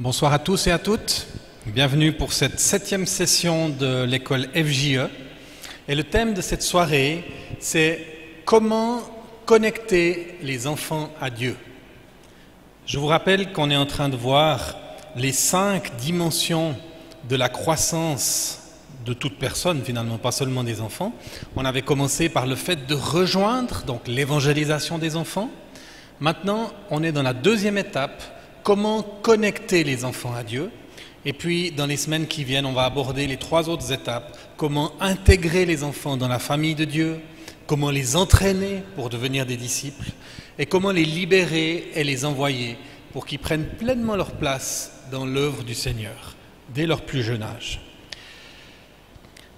Bonsoir à tous et à toutes, bienvenue pour cette 7e session de l'école FJE. Et le thème de cette soirée, c'est comment connecter les enfants à Dieu. Je vous rappelle qu'on est en train de voir les 5 dimensions de la croissance de toute personne, finalement, pas seulement des enfants. On avait commencé par le fait de rejoindre, donc l'évangélisation des enfants. Maintenant, on est dans la 2e étape, comment connecter les enfants à Dieu. Et puis, dans les semaines qui viennent, on va aborder les 3 autres étapes. Comment intégrer les enfants dans la famille de Dieu, comment les entraîner pour devenir des disciples, et comment les libérer et les envoyer pour qu'ils prennent pleinement leur place dans l'œuvre du Seigneur, dès leur plus jeune âge.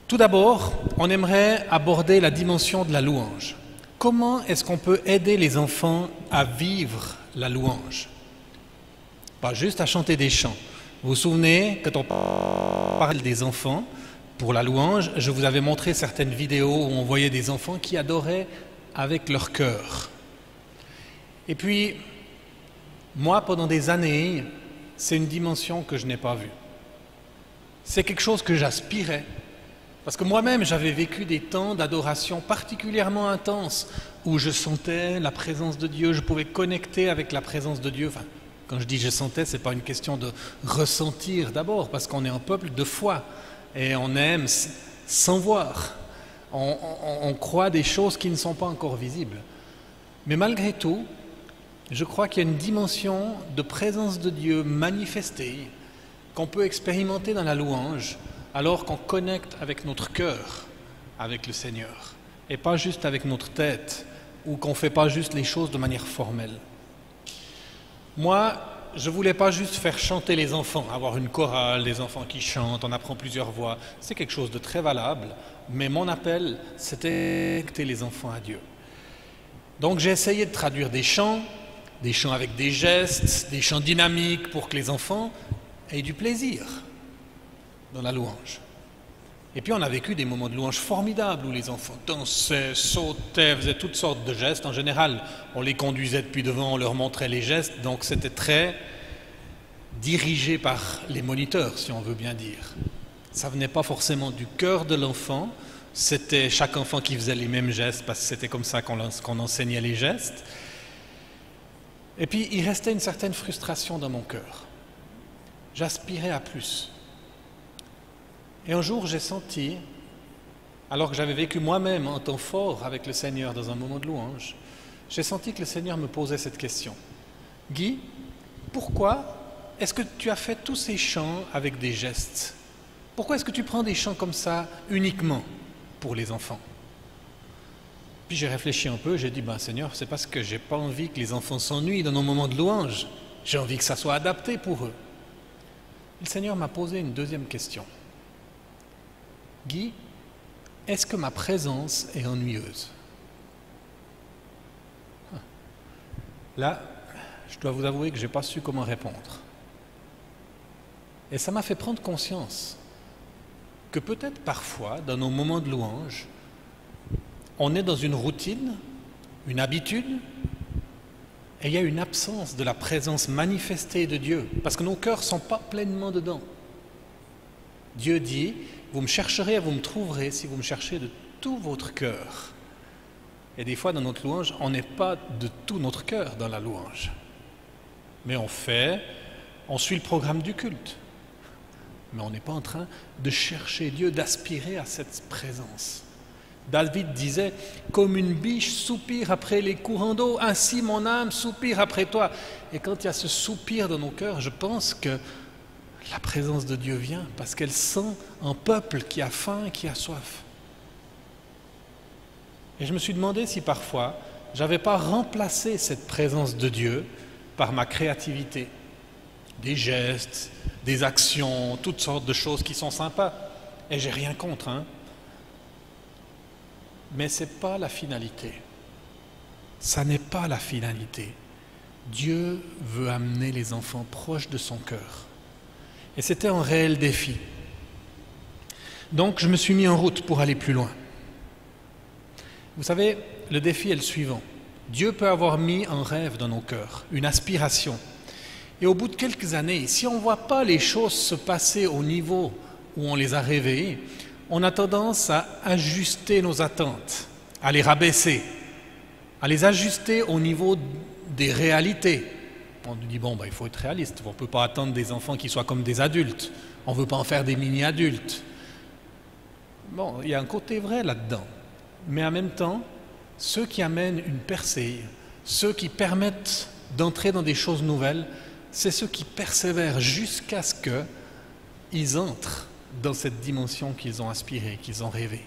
Tout d'abord, on aimerait aborder la dimension de la louange. Comment est-ce qu'on peut aider les enfants à vivre la louange ? Pas juste à chanter des chants. Vous vous souvenez, quand on parle des enfants, pour la louange, je vous avais montré certaines vidéos où on voyait des enfants qui adoraient avec leur cœur. Et puis, moi, pendant des années, c'est une dimension que je n'ai pas vue. C'est quelque chose que j'aspirais. Parce que moi-même, j'avais vécu des temps d'adoration particulièrement intenses où je sentais la présence de Dieu, je pouvais connecter avec la présence de Dieu. Enfin, quand je dis je sentais, ce n'est pas une question de ressentir d'abord, parce qu'on est un peuple de foi et on aime sans voir. On croit des choses qui ne sont pas encore visibles. Mais malgré tout, je crois qu'il y a une dimension de présence de Dieu manifestée qu'on peut expérimenter dans la louange alors qu'on connecte avec notre cœur avec le Seigneur et pas juste avec notre tête ou qu'on ne fait pas juste les choses de manière formelle. Moi, je ne voulais pas juste faire chanter les enfants, avoir une chorale, des enfants qui chantent, on apprend plusieurs voix. C'est quelque chose de très valable, mais mon appel, c'était connecter les enfants à Dieu. Donc j'ai essayé de traduire des chants avec des gestes, des chants dynamiques pour que les enfants aient du plaisir dans la louange. Et puis on a vécu des moments de louange formidables où les enfants dansaient, sautaient, faisaient toutes sortes de gestes. En général, on les conduisait depuis devant, on leur montrait les gestes, donc c'était très dirigé par les moniteurs, si on veut bien dire. Ça venait pas forcément du cœur de l'enfant, c'était chaque enfant qui faisait les mêmes gestes parce que c'était comme ça qu'on enseignait les gestes. Et puis il restait une certaine frustration dans mon cœur. J'aspirais à plus. Et un jour, j'ai senti, alors que j'avais vécu moi-même un temps fort avec le Seigneur dans un moment de louange, j'ai senti que le Seigneur me posait cette question. Guy, pourquoi est-ce que tu as fait tous ces chants avec des gestes ? Pourquoi est-ce que tu prends des chants comme ça uniquement pour les enfants ? Puis j'ai réfléchi un peu, j'ai dit, Seigneur, c'est parce que j'ai pas envie que les enfants s'ennuient dans nos moments de louange. J'ai envie que ça soit adapté pour eux. Le Seigneur m'a posé une deuxième question. Guy, est-ce que ma présence est ennuyeuse ? Là, je dois vous avouer que je n'ai pas su comment répondre. Et ça m'a fait prendre conscience que peut-être parfois, dans nos moments de louange, on est dans une routine, une habitude, et il y a une absence de la présence manifestée de Dieu, parce que nos cœurs ne sont pas pleinement dedans. Dieu dit, vous me chercherez et vous me trouverez si vous me cherchez de tout votre cœur. Et des fois, dans notre louange, on n'est pas de tout notre cœur dans la louange. Mais on suit le programme du culte. Mais on n'est pas en train de chercher Dieu, d'aspirer à cette présence. David disait, comme une biche soupire après les courants d'eau, ainsi mon âme soupire après toi. Et quand il y a ce soupir dans nos cœurs, je pense que la présence de Dieu vient parce qu'elle sent un peuple qui a faim, qui a soif. Et je me suis demandé si parfois, je n'avais pas remplacé cette présence de Dieu par ma créativité. Des gestes, des actions, toutes sortes de choses qui sont sympas. Et j'ai rien contre, Mais ce n'est pas la finalité. Ça n'est pas la finalité. Dieu veut amener les enfants proches de son cœur. Et c'était un réel défi. Donc je me suis mis en route pour aller plus loin. Vous savez, le défi est le suivant. Dieu peut avoir mis un rêve dans nos cœurs, une aspiration. Et au bout de quelques années, si on ne voit pas les choses se passer au niveau où on les a rêvées, on a tendance à ajuster nos attentes, à les rabaisser, à les ajuster au niveau des réalités. On nous dit, il faut être réaliste, on ne peut pas attendre des enfants qui soient comme des adultes, on ne veut pas en faire des mini-adultes. Bon, il y a un côté vrai là-dedans, mais en même temps, ceux qui amènent une percée, ceux qui permettent d'entrer dans des choses nouvelles, c'est ceux qui persévèrent jusqu'à ce qu'ils entrent dans cette dimension qu'ils ont aspirée, qu'ils ont rêvée.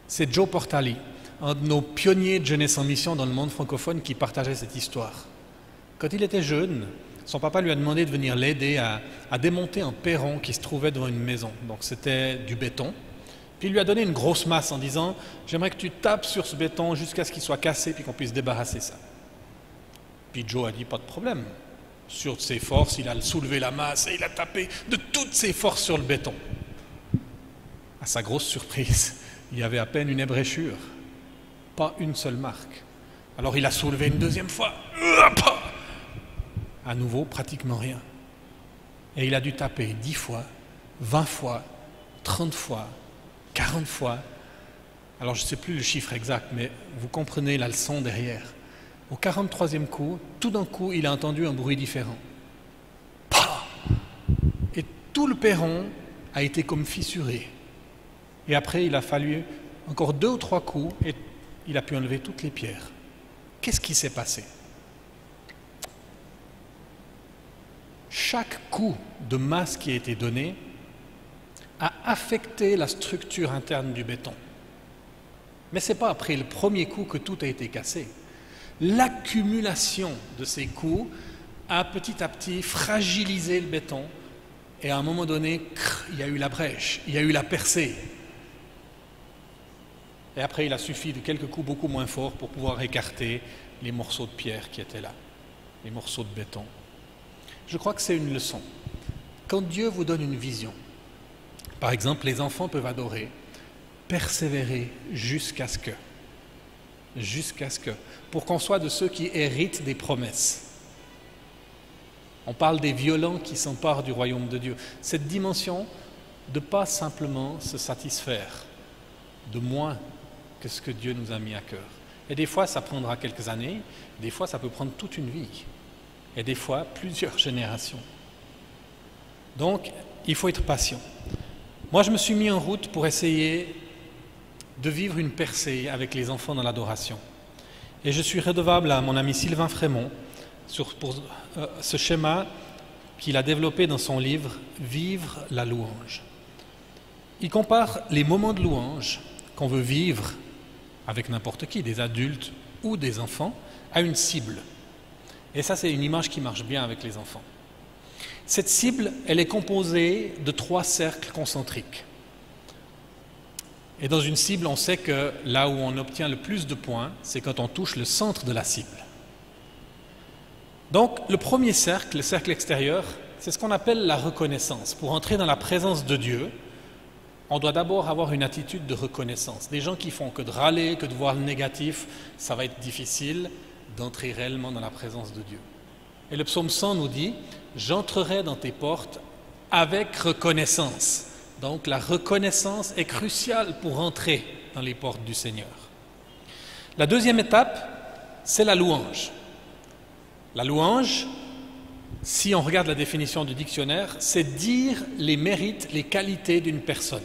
C'est Joe Portali, un de nos pionniers de jeunesse en mission dans le monde francophone, qui partageait cette histoire. Quand il était jeune, son papa lui a demandé de venir l'aider à démonter un perron qui se trouvait devant une maison. Donc c'était du béton. Puis il lui a donné une grosse masse en disant « J'aimerais que tu tapes sur ce béton jusqu'à ce qu'il soit cassé puis qu'on puisse débarrasser ça. » Puis Joe a dit « Pas de problème. » Sur ses forces, il a soulevé la masse et il a tapé de toutes ses forces sur le béton. À sa grosse surprise, il y avait à peine une ébréchure, pas une seule marque. Alors il a soulevé une deuxième fois. À nouveau, pratiquement rien. Et il a dû taper 10 fois, 20 fois, 30 fois, 40 fois. Alors je ne sais plus le chiffre exact, mais vous comprenez la leçon derrière. Au 43e coup, tout d'un coup, il a entendu un bruit différent. Pah! Et tout le perron a été comme fissuré. Et après, il a fallu encore 2 ou 3 coups et il a pu enlever toutes les pierres. Qu'est-ce qui s'est passé? Chaque coup de masse qui a été donné a affecté la structure interne du béton. Mais ce n'est pas après le premier coup que tout a été cassé. L'accumulation de ces coups a petit à petit fragilisé le béton et à un moment donné, il y a eu la brèche, il y a eu la percée. Et après, il a suffi de quelques coups beaucoup moins forts pour pouvoir écarter les morceaux de pierre qui étaient là, les morceaux de béton. Je crois que c'est une leçon. Quand Dieu vous donne une vision, par exemple, les enfants peuvent adorer, persévérer jusqu'à ce que, pour qu'on soit de ceux qui héritent des promesses. On parle des violents qui s'emparent du royaume de Dieu. Cette dimension de ne pas simplement se satisfaire de moins que ce que Dieu nous a mis à cœur. Et des fois, ça prendra quelques années, des fois, ça peut prendre toute une vie, et des fois, plusieurs générations. Donc, il faut être patient. Moi, je me suis mis en route pour essayer de vivre une percée avec les enfants dans l'adoration. Et je suis redevable à mon ami Sylvain Frémont pour ce schéma qu'il a développé dans son livre « Vivre la louange ». Il compare les moments de louange qu'on veut vivre avec n'importe qui, des adultes ou des enfants, à une cible. Et ça, c'est une image qui marche bien avec les enfants. Cette cible, elle est composée de 3 cercles concentriques. Et dans une cible, on sait que là où on obtient le plus de points, c'est quand on touche le centre de la cible. Donc, le premier cercle, le cercle extérieur, c'est ce qu'on appelle la reconnaissance. Pour entrer dans la présence de Dieu, on doit d'abord avoir une attitude de reconnaissance. Des gens qui font que de râler, que de voir le négatif, ça va être difficile d'entrer réellement dans la présence de Dieu. Et le psaume 100 nous dit « J'entrerai dans tes portes avec reconnaissance ». Donc la reconnaissance est cruciale pour entrer dans les portes du Seigneur. La deuxième étape, c'est la louange. La louange, si on regarde la définition du dictionnaire, c'est dire les mérites, les qualités d'une personne.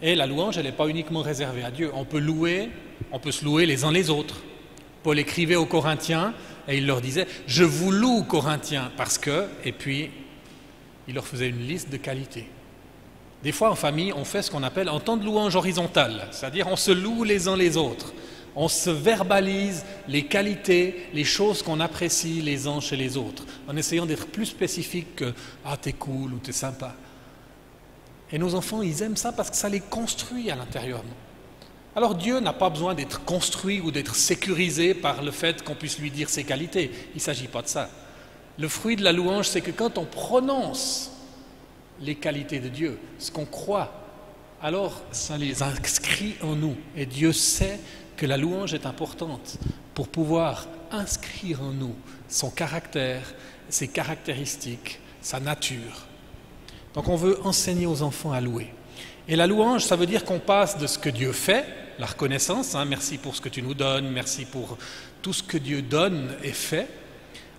Et la louange, elle n'est pas uniquement réservée à Dieu. On peut se louer les uns les autres. Paul écrivait aux Corinthiens et il leur disait « Je vous loue, Corinthiens, parce que… » Et puis, il leur faisait une liste de qualités. Des fois, en famille, on fait ce qu'on appelle un temps de louange horizontale, c'est-à-dire on se loue les uns les autres. On se verbalise les qualités, les choses qu'on apprécie les uns chez les autres, en essayant d'être plus spécifique que « Ah, t'es cool » ou « t'es sympa ». Et nos enfants, ils aiment ça parce que ça les construit à l'intérieur. Alors Dieu n'a pas besoin d'être construit ou d'être sécurisé par le fait qu'on puisse lui dire ses qualités. Il ne s'agit pas de ça. Le fruit de la louange, c'est que quand on prononce les qualités de Dieu, ce qu'on croit, alors ça les inscrit en nous. Et Dieu sait que la louange est importante pour pouvoir inscrire en nous son caractère, ses caractéristiques, sa nature. Donc on veut enseigner aux enfants à louer. Et la louange, ça veut dire qu'on passe de ce que Dieu fait, la reconnaissance, merci pour ce que tu nous donnes, merci pour tout ce que Dieu donne et fait,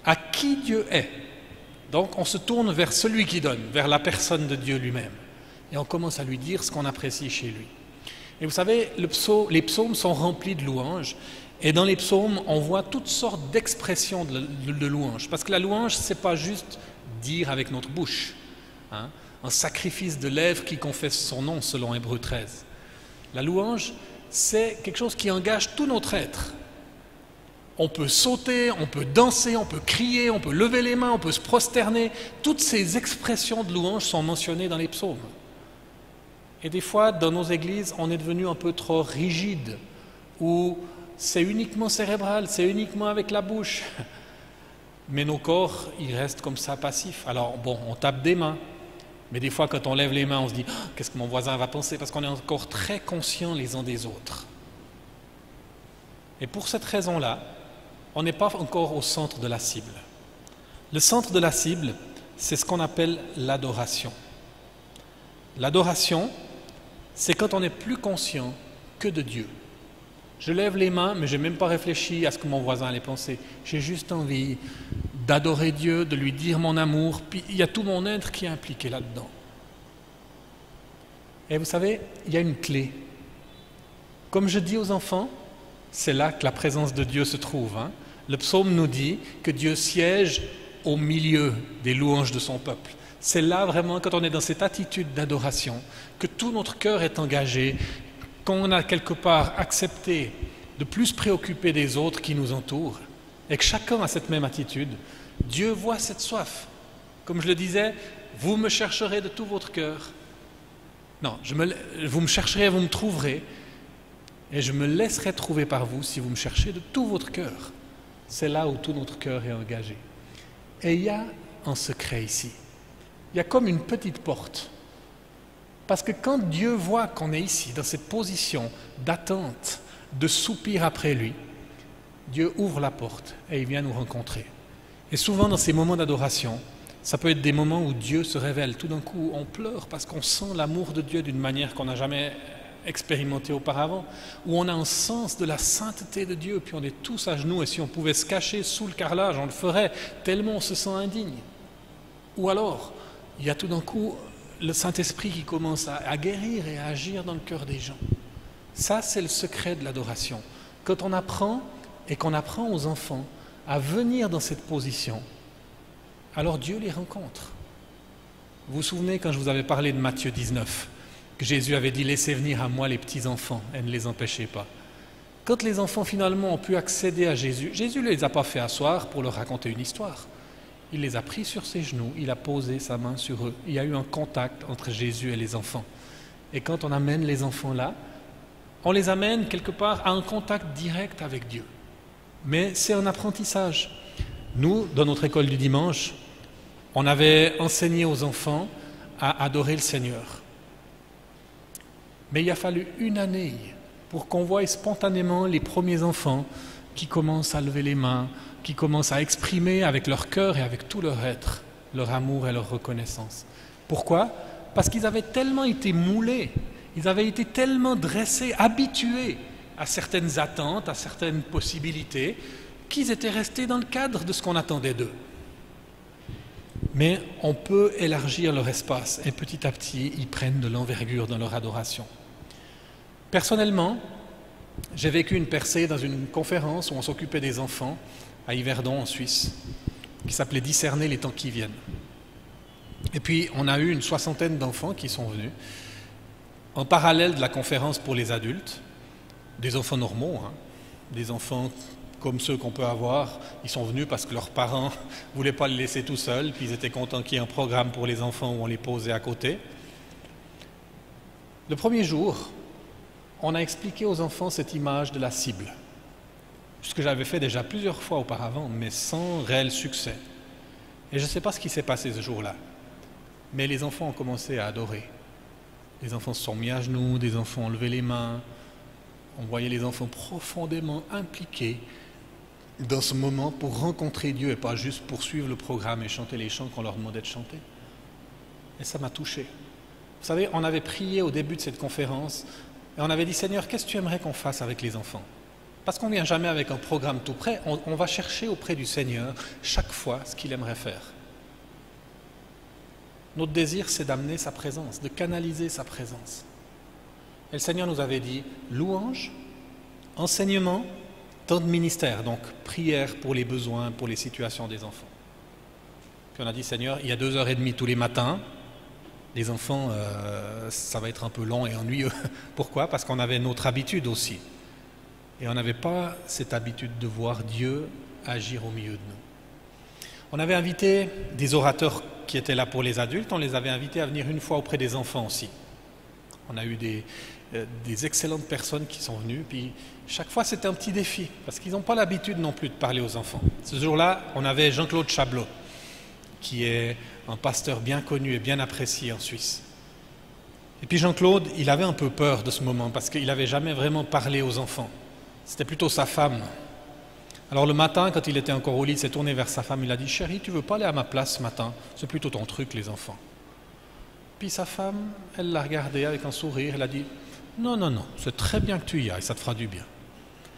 à qui Dieu est. Donc on se tourne vers celui qui donne, vers la personne de Dieu lui-même. Et on commence à lui dire ce qu'on apprécie chez lui. Et vous savez, les psaumes sont remplis de louanges. Et dans les psaumes, on voit toutes sortes d'expressions de louanges. Parce que la louange, ce n'est pas juste dire avec notre bouche. Un sacrifice de lèvres qui confesse son nom, selon Hébreux 13. La louange, c'est quelque chose qui engage tout notre être. On peut sauter, on peut danser, on peut crier, on peut lever les mains, on peut se prosterner. Toutes ces expressions de louange sont mentionnées dans les psaumes. Et des fois, dans nos églises, on est devenu un peu trop rigide, où c'est uniquement cérébral, c'est uniquement avec la bouche. Mais nos corps, ils restent comme ça passifs. Alors bon, on tape des mains, mais des fois quand on lève les mains, on se dit « qu'est-ce que mon voisin va penser ?» parce qu'on est encore très conscients les uns des autres. Et pour cette raison-là, on n'est pas encore au centre de la cible. Le centre de la cible, c'est ce qu'on appelle l'adoration. L'adoration, c'est quand on n'est plus conscient que de Dieu. Je lève les mains, mais je n'ai même pas réfléchi à ce que mon voisin allait penser. J'ai juste envie d'adorer Dieu, de lui dire mon amour, puis il y a tout mon être qui est impliqué là-dedans. Et vous savez, il y a une clé. Comme je dis aux enfants, c'est là que la présence de Dieu se trouve. Le psaume nous dit que Dieu siège au milieu des louanges de son peuple. C'est là vraiment, quand on est dans cette attitude d'adoration, que tout notre cœur est engagé, qu'on a quelque part accepté de plus se préoccuper des autres qui nous entourent, et que chacun a cette même attitude. Dieu voit cette soif. Comme je le disais, vous me chercherez de tout votre cœur. Non, vous me chercherez, vous me trouverez, et je me laisserai trouver par vous si vous me cherchez de tout votre cœur. C'est là où tout notre cœur est engagé. Et il y a un secret ici. Il y a comme une petite porte. Parce que quand Dieu voit qu'on est ici, dans cette position d'attente, de soupir après lui, Dieu ouvre la porte et il vient nous rencontrer. Et souvent dans ces moments d'adoration, ça peut être des moments où Dieu se révèle. Tout d'un coup, on pleure parce qu'on sent l'amour de Dieu d'une manière qu'on n'a jamais expérimenté auparavant, où on a un sens de la sainteté de Dieu, puis on est tous à genoux, et si on pouvait se cacher sous le carrelage, on le ferait, tellement on se sent indigne. Ou alors, il y a tout d'un coup le Saint-Esprit qui commence à guérir et à agir dans le cœur des gens. Ça, c'est le secret de l'adoration. Quand on apprend et qu'on apprend aux enfants à venir dans cette position, alors Dieu les rencontre. Vous vous souvenez quand je vous avais parlé de Matthieu 19, que Jésus avait dit « Laissez venir à moi les petits-enfants et ne les empêchez pas ». Quand les enfants finalement ont pu accéder à Jésus, Jésus ne les a pas fait asseoir pour leur raconter une histoire. Il les a pris sur ses genoux, il a posé sa main sur eux. Il y a eu un contact entre Jésus et les enfants. Et quand on amène les enfants là, on les amène quelque part à un contact direct avec Dieu. Mais c'est un apprentissage. Nous, dans notre école du dimanche, on avait enseigné aux enfants à adorer le Seigneur. Mais il a fallu une année pour qu'on voie spontanément les premiers enfants qui commencent à lever les mains, qui commencent à exprimer avec leur cœur et avec tout leur être, leur amour et leur reconnaissance. Pourquoi ? Parce qu'ils avaient tellement été moulés, ils avaient été tellement dressés, habitués à certaines attentes, à certaines possibilités, qu'ils étaient restés dans le cadre de ce qu'on attendait d'eux. Mais on peut élargir leur espace et petit à petit, ils prennent de l'envergure dans leur adoration. Personnellement, j'ai vécu une percée dans une conférence où on s'occupait des enfants à Yverdon en Suisse, qui s'appelait « Discerner les temps qui viennent ». Et puis on a eu une 60aine d'enfants qui sont venus, en parallèle de la conférence pour les adultes, des enfants normaux, des enfants comme ceux qu'on peut avoir. Ils sont venus parce que leurs parents ne voulaient pas les laisser tout seuls, puis ils étaient contents qu'il y ait un programme pour les enfants où on les posait à côté. Le premier jour, on a expliqué aux enfants cette image de la cible, ce que j'avais fait déjà plusieurs fois auparavant, mais sans réel succès. Et je ne sais pas ce qui s'est passé ce jour-là, mais les enfants ont commencé à adorer. Les enfants se sont mis à genoux, des enfants ont levé les mains. On voyait les enfants profondément impliqués, dans ce moment pour rencontrer Dieu et pas juste poursuivre le programme et chanter les chants qu'on leur demandait de chanter. Et ça m'a touché. Vous savez, on avait prié au début de cette conférence et on avait dit, Seigneur, qu'est-ce que tu aimerais qu'on fasse avec les enfants? Parce qu'on ne vient jamais avec un programme tout prêt, on va chercher auprès du Seigneur chaque fois ce qu'il aimerait faire. Notre désir, c'est d'amener sa présence, de canaliser sa présence. Et le Seigneur nous avait dit, louange, enseignement, temps de ministère, donc prière pour les besoins, pour les situations des enfants. Puis on a dit, Seigneur, il y a 2h30 tous les matins. Les enfants, ça va être un peu long et ennuyeux. Pourquoi? Parce qu'on avait notre habitude aussi. Et on n'avait pas cette habitude de voir Dieu agir au milieu de nous. On avait invité des orateurs qui étaient là pour les adultes, on les avait invités à venir une fois auprès des enfants aussi. On a eu des excellentes personnes qui sont venues, puis chaque fois c'était un petit défi, parce qu'ils n'ont pas l'habitude non plus de parler aux enfants. Ce jour-là, on avait Jean-Claude Chablot, qui est un pasteur bien connu et bien apprécié en Suisse. Et puis Jean-Claude, il avait un peu peur de ce moment, parce qu'il n'avait jamais vraiment parlé aux enfants. C'était plutôt sa femme. Alors le matin, quand il était encore au lit, il s'est tourné vers sa femme, il a dit « Chérie, tu veux pas aller à ma place ce matin? C'est plutôt ton truc, les enfants. » Puis sa femme, elle l'a regardé avec un sourire, elle a dit « Non, non, non, c'est très bien que tu y ailles, ça te fera du bien. »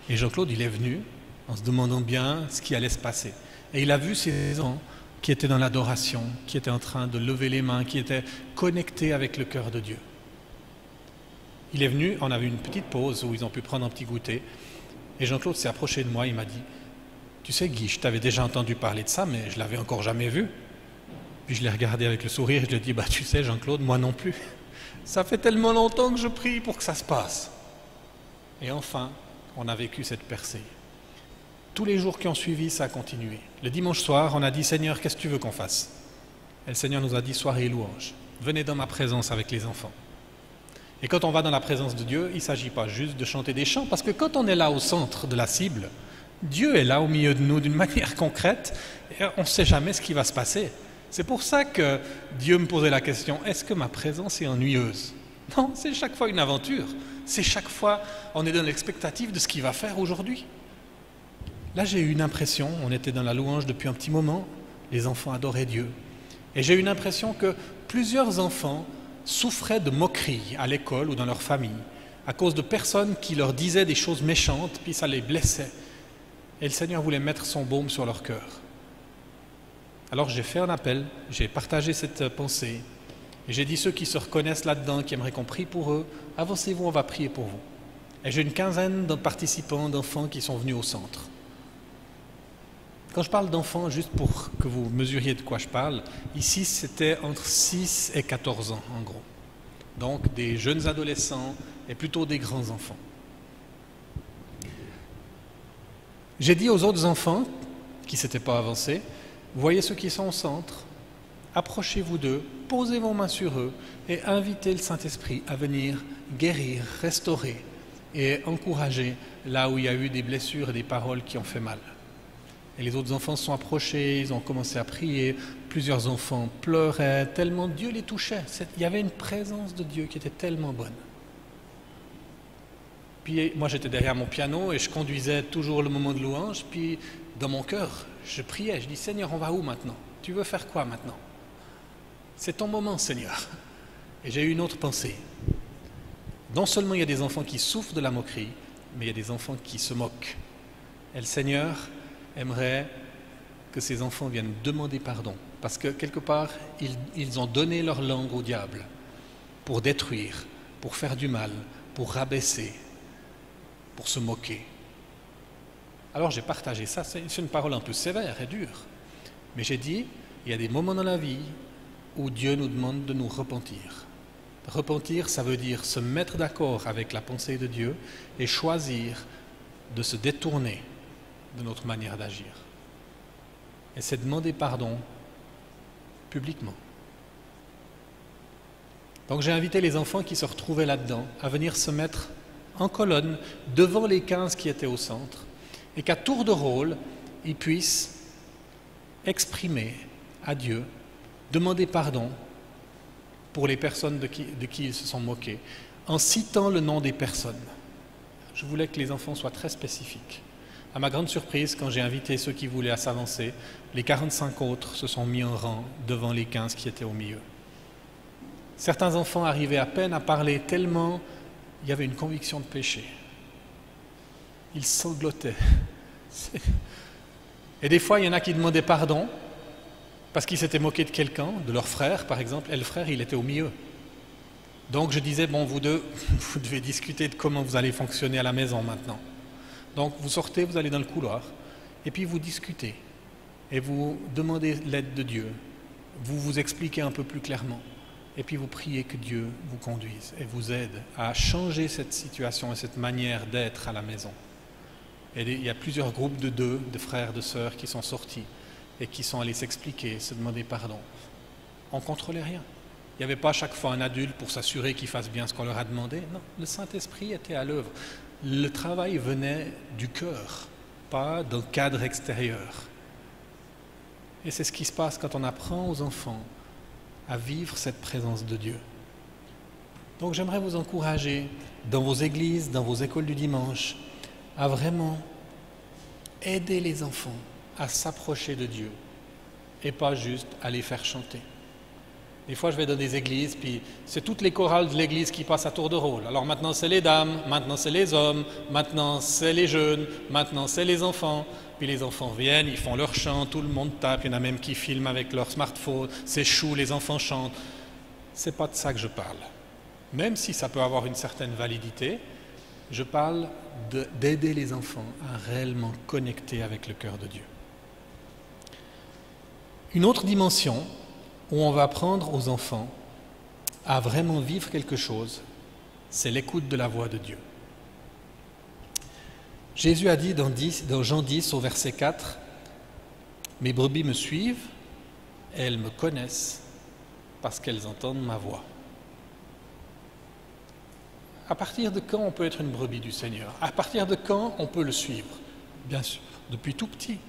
Et Jean-Claude, il est venu en se demandant bien ce qui allait se passer. Et il a vu ces enfants qui étaient dans l'adoration, qui étaient en train de lever les mains, qui étaient connectés avec le cœur de Dieu. Il est venu, on avait une petite pause où ils ont pu prendre un petit goûter. Et Jean-Claude s'est approché de moi, il m'a dit « Tu sais Guy, je t'avais déjà entendu parler de ça, mais je ne l'avais encore jamais vu. » Puis je l'ai regardé avec le sourire et je lui ai dit « Tu sais Jean-Claude, moi non plus. Ça fait tellement longtemps que je prie pour que ça se passe. » Et enfin, on a vécu cette percée. Tous les jours qui ont suivi, ça a continué. Le dimanche soir, on a dit « Seigneur, qu'est-ce que tu veux qu'on fasse ?» Et le Seigneur nous a dit « Soirée louange. Venez dans ma présence avec les enfants. » Et quand on va dans la présence de Dieu, il ne s'agit pas juste de chanter des chants, parce que quand on est là au centre de la cible, Dieu est là au milieu de nous d'une manière concrète, et on ne sait jamais ce qui va se passer. C'est pour ça que Dieu me posait la question, est-ce que ma présence est ennuyeuse? Non, c'est chaque fois une aventure. C'est chaque fois, on est dans l'expectative de ce qu'il va faire aujourd'hui. Là, j'ai eu une impression, on était dans la louange depuis un petit moment, les enfants adoraient Dieu. Et j'ai eu une impression que plusieurs enfants souffraient de moqueries à l'école ou dans leur famille, à cause de personnes qui leur disaient des choses méchantes, puis ça les blessait. Et le Seigneur voulait mettre son baume sur leur cœur. Alors j'ai fait un appel, j'ai partagé cette pensée, et j'ai dit ceux qui se reconnaissent là-dedans, qui aimeraient qu'on prie pour eux, avancez-vous, on va prier pour vous. Et j'ai une quinzaine de participants, d'enfants qui sont venus au centre. Quand je parle d'enfants, juste pour que vous mesuriez de quoi je parle, ici c'était entre 6 et 14 ans en gros. Donc des jeunes adolescents et plutôt des grands enfants. J'ai dit aux autres enfants qui ne s'étaient pas avancés, voyez ceux qui sont au centre, approchez-vous d'eux, posez vos mains sur eux et invitez le Saint-Esprit à venir guérir, restaurer et encourager là où il y a eu des blessures et des paroles qui ont fait mal. Et les autres enfants se sont approchés, ils ont commencé à prier. Plusieurs enfants pleuraient, tellement Dieu les touchait. Il y avait une présence de Dieu qui était tellement bonne. Puis moi j'étais derrière mon piano et je conduisais toujours le moment de louange. Puis dans mon cœur, je priais, je dis Seigneur, on va où maintenant? Tu veux faire quoi maintenant? C'est ton moment, Seigneur. Et j'ai eu une autre pensée. Non seulement il y a des enfants qui souffrent de la moquerie, mais il y a des enfants qui se moquent. Et le Seigneur aimerait que ces enfants viennent demander pardon, parce que quelque part, ils ont donné leur langue au diable pour détruire, pour faire du mal, pour rabaisser, pour se moquer. Alors j'ai partagé ça, c'est une parole un peu sévère et dure, mais j'ai dit, il y a des moments dans la vie où Dieu nous demande de nous repentir. Repentir, ça veut dire se mettre d'accord avec la pensée de Dieu et choisir de se détourner de notre manière d'agir. Et c'est demander pardon publiquement. Donc j'ai invité les enfants qui se retrouvaient là-dedans à venir se mettre en colonne devant les 15 qui étaient au centre et qu'à tour de rôle, ils puissent exprimer à Dieu, demander pardon pour les personnes de qui ils se sont moqués, en citant le nom des personnes. Je voulais que les enfants soient très spécifiques. À ma grande surprise, quand j'ai invité ceux qui voulaient s'avancer, les 45 autres se sont mis en rang devant les 15 qui étaient au milieu. Certains enfants arrivaient à peine à parler tellement il y avait une conviction de péché. Ils sanglotaient. Et des fois, il y en a qui demandaient pardon parce qu'ils s'étaient moqués de quelqu'un, de leur frère par exemple, et le frère, il était au milieu. Donc je disais, bon, vous deux, vous devez discuter de comment vous allez fonctionner à la maison maintenant. Donc vous sortez, vous allez dans le couloir, et puis vous discutez, et vous demandez l'aide de Dieu, vous vous expliquez un peu plus clairement, et puis vous priez que Dieu vous conduise et vous aide à changer cette situation et cette manière d'être à la maison. Et il y a plusieurs groupes de deux, de frères, de sœurs qui sont sortis et qui sont allés s'expliquer, se demander pardon. On ne contrôlait rien. Il n'y avait pas à chaque fois un adulte pour s'assurer qu'ils fassent bien ce qu'on leur a demandé. Non, le Saint-Esprit était à l'œuvre. Le travail venait du cœur, pas d'un cadre extérieur. Et c'est ce qui se passe quand on apprend aux enfants à vivre cette présence de Dieu. Donc j'aimerais vous encourager dans vos églises, dans vos écoles du dimanche, à vraiment aider les enfants à s'approcher de Dieu et pas juste à les faire chanter. Des fois, je vais dans des églises, puis c'est toutes les chorales de l'église qui passent à tour de rôle. Alors maintenant, c'est les dames, maintenant, c'est les hommes, maintenant, c'est les jeunes, maintenant, c'est les enfants. Puis les enfants viennent, ils font leur chant, tout le monde tape, il y en a même qui filment avec leur smartphone, c'est chou, les enfants chantent. C'est pas de ça que je parle. Même si ça peut avoir une certaine validité, je parle d'aider les enfants à réellement connecter avec le cœur de Dieu. Une autre dimension où on va apprendre aux enfants à vraiment vivre quelque chose, c'est l'écoute de la voix de Dieu. Jésus a dit dans Jean 10 au verset 4, « Mes brebis me suivent, et elles me connaissent parce qu'elles entendent ma voix. » À partir de quand on peut être une brebis du Seigneur? À partir de quand on peut le suivre? Bien sûr, depuis tout petit.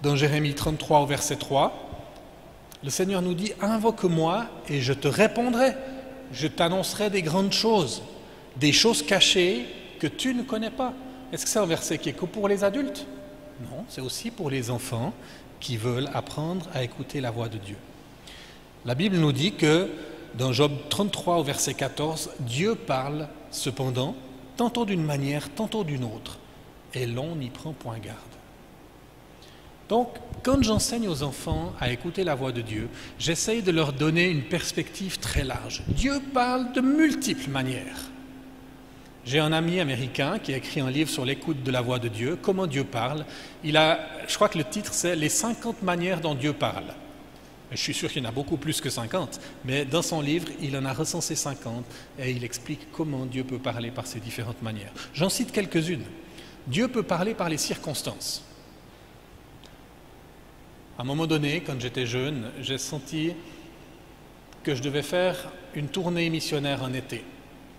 Dans Jérémie 33 au verset 3, le Seigneur nous dit « Invoque-moi et je te répondrai, je t'annoncerai des grandes choses, des choses cachées que tu ne connais pas. » Est-ce que c'est un verset qui est que pour les adultes? Non, c'est aussi pour les enfants qui veulent apprendre à écouter la voix de Dieu. La Bible nous dit que dans Job 33 au verset 14, Dieu parle cependant tantôt d'une manière, tantôt d'une autre, et l'on n'y prend point garde. Donc, quand j'enseigne aux enfants à écouter la voix de Dieu, j'essaye de leur donner une perspective très large. Dieu parle de multiples manières. J'ai un ami américain qui a écrit un livre sur l'écoute de la voix de Dieu, comment Dieu parle. Je crois que le titre c'est « Les 50 manières dont Dieu parle ». Je suis sûr qu'il y en a beaucoup plus que 50, mais dans son livre, il en a recensé 50 et il explique comment Dieu peut parler par ces différentes manières. J'en cite quelques-unes. Dieu peut parler par les circonstances. À un moment donné, quand j'étais jeune, j'ai senti que je devais faire une tournée missionnaire en été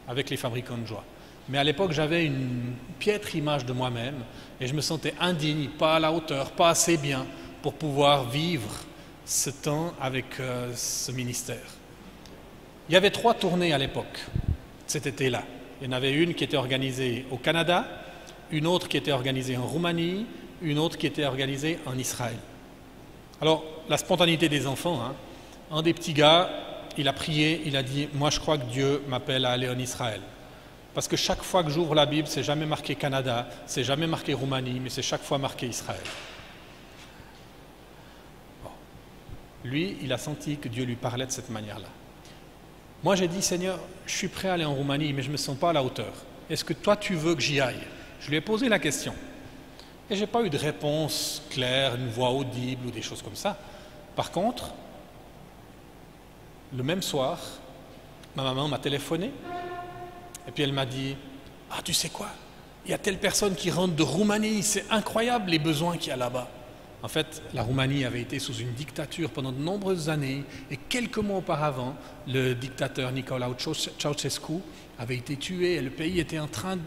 avec les fabricants de joie. Mais à l'époque, j'avais une piètre image de moi-même et je me sentais indigne, pas à la hauteur, pas assez bien pour pouvoir vivre ce temps avec ce ministère. Il y avait 3 tournées à l'époque, cet été-là. Il y en avait une qui était organisée au Canada, une autre qui était organisée en Roumanie, une autre qui était organisée en Israël. Alors, la spontanéité des enfants, un des petits gars, il a prié, il a dit « Moi, je crois que Dieu m'appelle à aller en Israël. » Parce que chaque fois que j'ouvre la Bible, c'est jamais marqué Canada, c'est jamais marqué Roumanie, mais c'est chaque fois marqué Israël. Bon. Lui, il a senti que Dieu lui parlait de cette manière-là. Moi, j'ai dit « Seigneur, je suis prêt à aller en Roumanie, mais je ne me sens pas à la hauteur. Est-ce que toi, tu veux que j'y aille ?» Je lui ai posé la question. Et je n'ai pas eu de réponse claire, une voix audible ou des choses comme ça. Par contre, le même soir, ma maman m'a téléphoné et puis elle m'a dit « Ah, tu sais quoi? Il y a telle personne qui rentre de Roumanie, c'est incroyable les besoins qu'il y a là-bas. » En fait, la Roumanie avait été sous une dictature pendant de nombreuses années et quelques mois auparavant, le dictateur Nicolae Ceausescu avait été tué et le pays était en train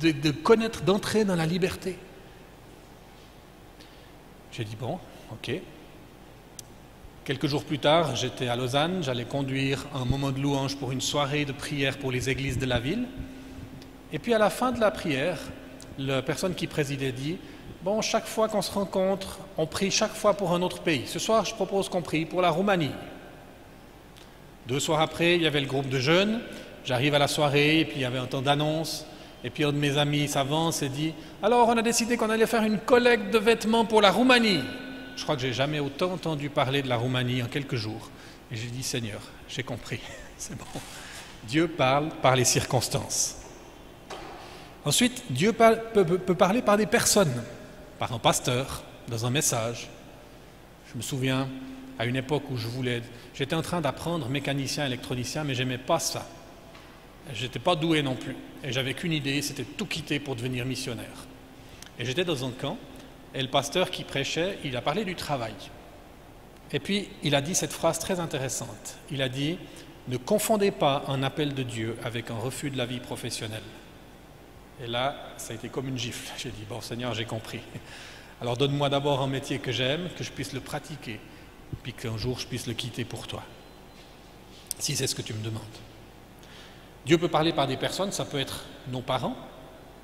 de connaître, d'entrer dans la liberté. J'ai dit bon, ok. Quelques jours plus tard, j'étais à Lausanne, j'allais conduire un moment de louange pour une soirée de prière pour les églises de la ville. Et puis à la fin de la prière, la personne qui présidait dit bon, chaque fois qu'on se rencontre, on prie chaque fois pour un autre pays. Ce soir, je propose qu'on prie pour la Roumanie. 2 soirs après, il y avait le groupe de jeunes. J'arrive à la soirée, et puis il y avait un temps d'annonce. Et puis un de mes amis s'avance et dit « Alors, on a décidé qu'on allait faire une collecte de vêtements pour la Roumanie. » Je crois que j'ai jamais autant entendu parler de la Roumanie en quelques jours. Et j'ai dit « Seigneur, j'ai compris, c'est bon. » Dieu parle par les circonstances. Ensuite, Dieu peut parler par des personnes, par un pasteur, dans un message. Je me souviens, à une époque où j'étais en train d'apprendre mécanicien, électronicien, mais j'aimais pas ça. J'étais pas doué non plus. Et j'avais qu'une idée, c'était tout quitter pour devenir missionnaire. Et j'étais dans un camp, et le pasteur qui prêchait, il a parlé du travail. Et puis, il a dit cette phrase très intéressante. Il a dit « Ne confondez pas un appel de Dieu avec un refus de la vie professionnelle. » Et là, ça a été comme une gifle. J'ai dit « Bon, Seigneur, j'ai compris. Alors donne-moi d'abord un métier que j'aime, que je puisse le pratiquer, puis qu'un jour je puisse le quitter pour toi. Si c'est ce que tu me demandes. » Dieu peut parler par des personnes, ça peut être nos parents,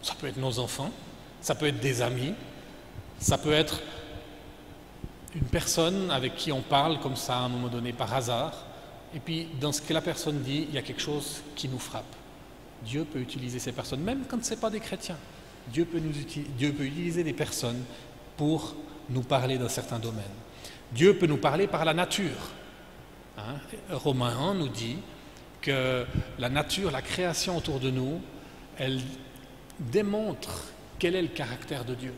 ça peut être nos enfants, ça peut être des amis, ça peut être une personne avec qui on parle comme ça à un moment donné par hasard, et puis dans ce que la personne dit, il y a quelque chose qui nous frappe. Dieu peut utiliser ces personnes, même quand ce n'est pas des chrétiens. Dieu peut utiliser des personnes pour nous parler d'un certain domaine. Dieu peut nous parler par la nature. Romains 1 nous dit que la nature, la création autour de nous, elle démontre quel est le caractère de Dieu.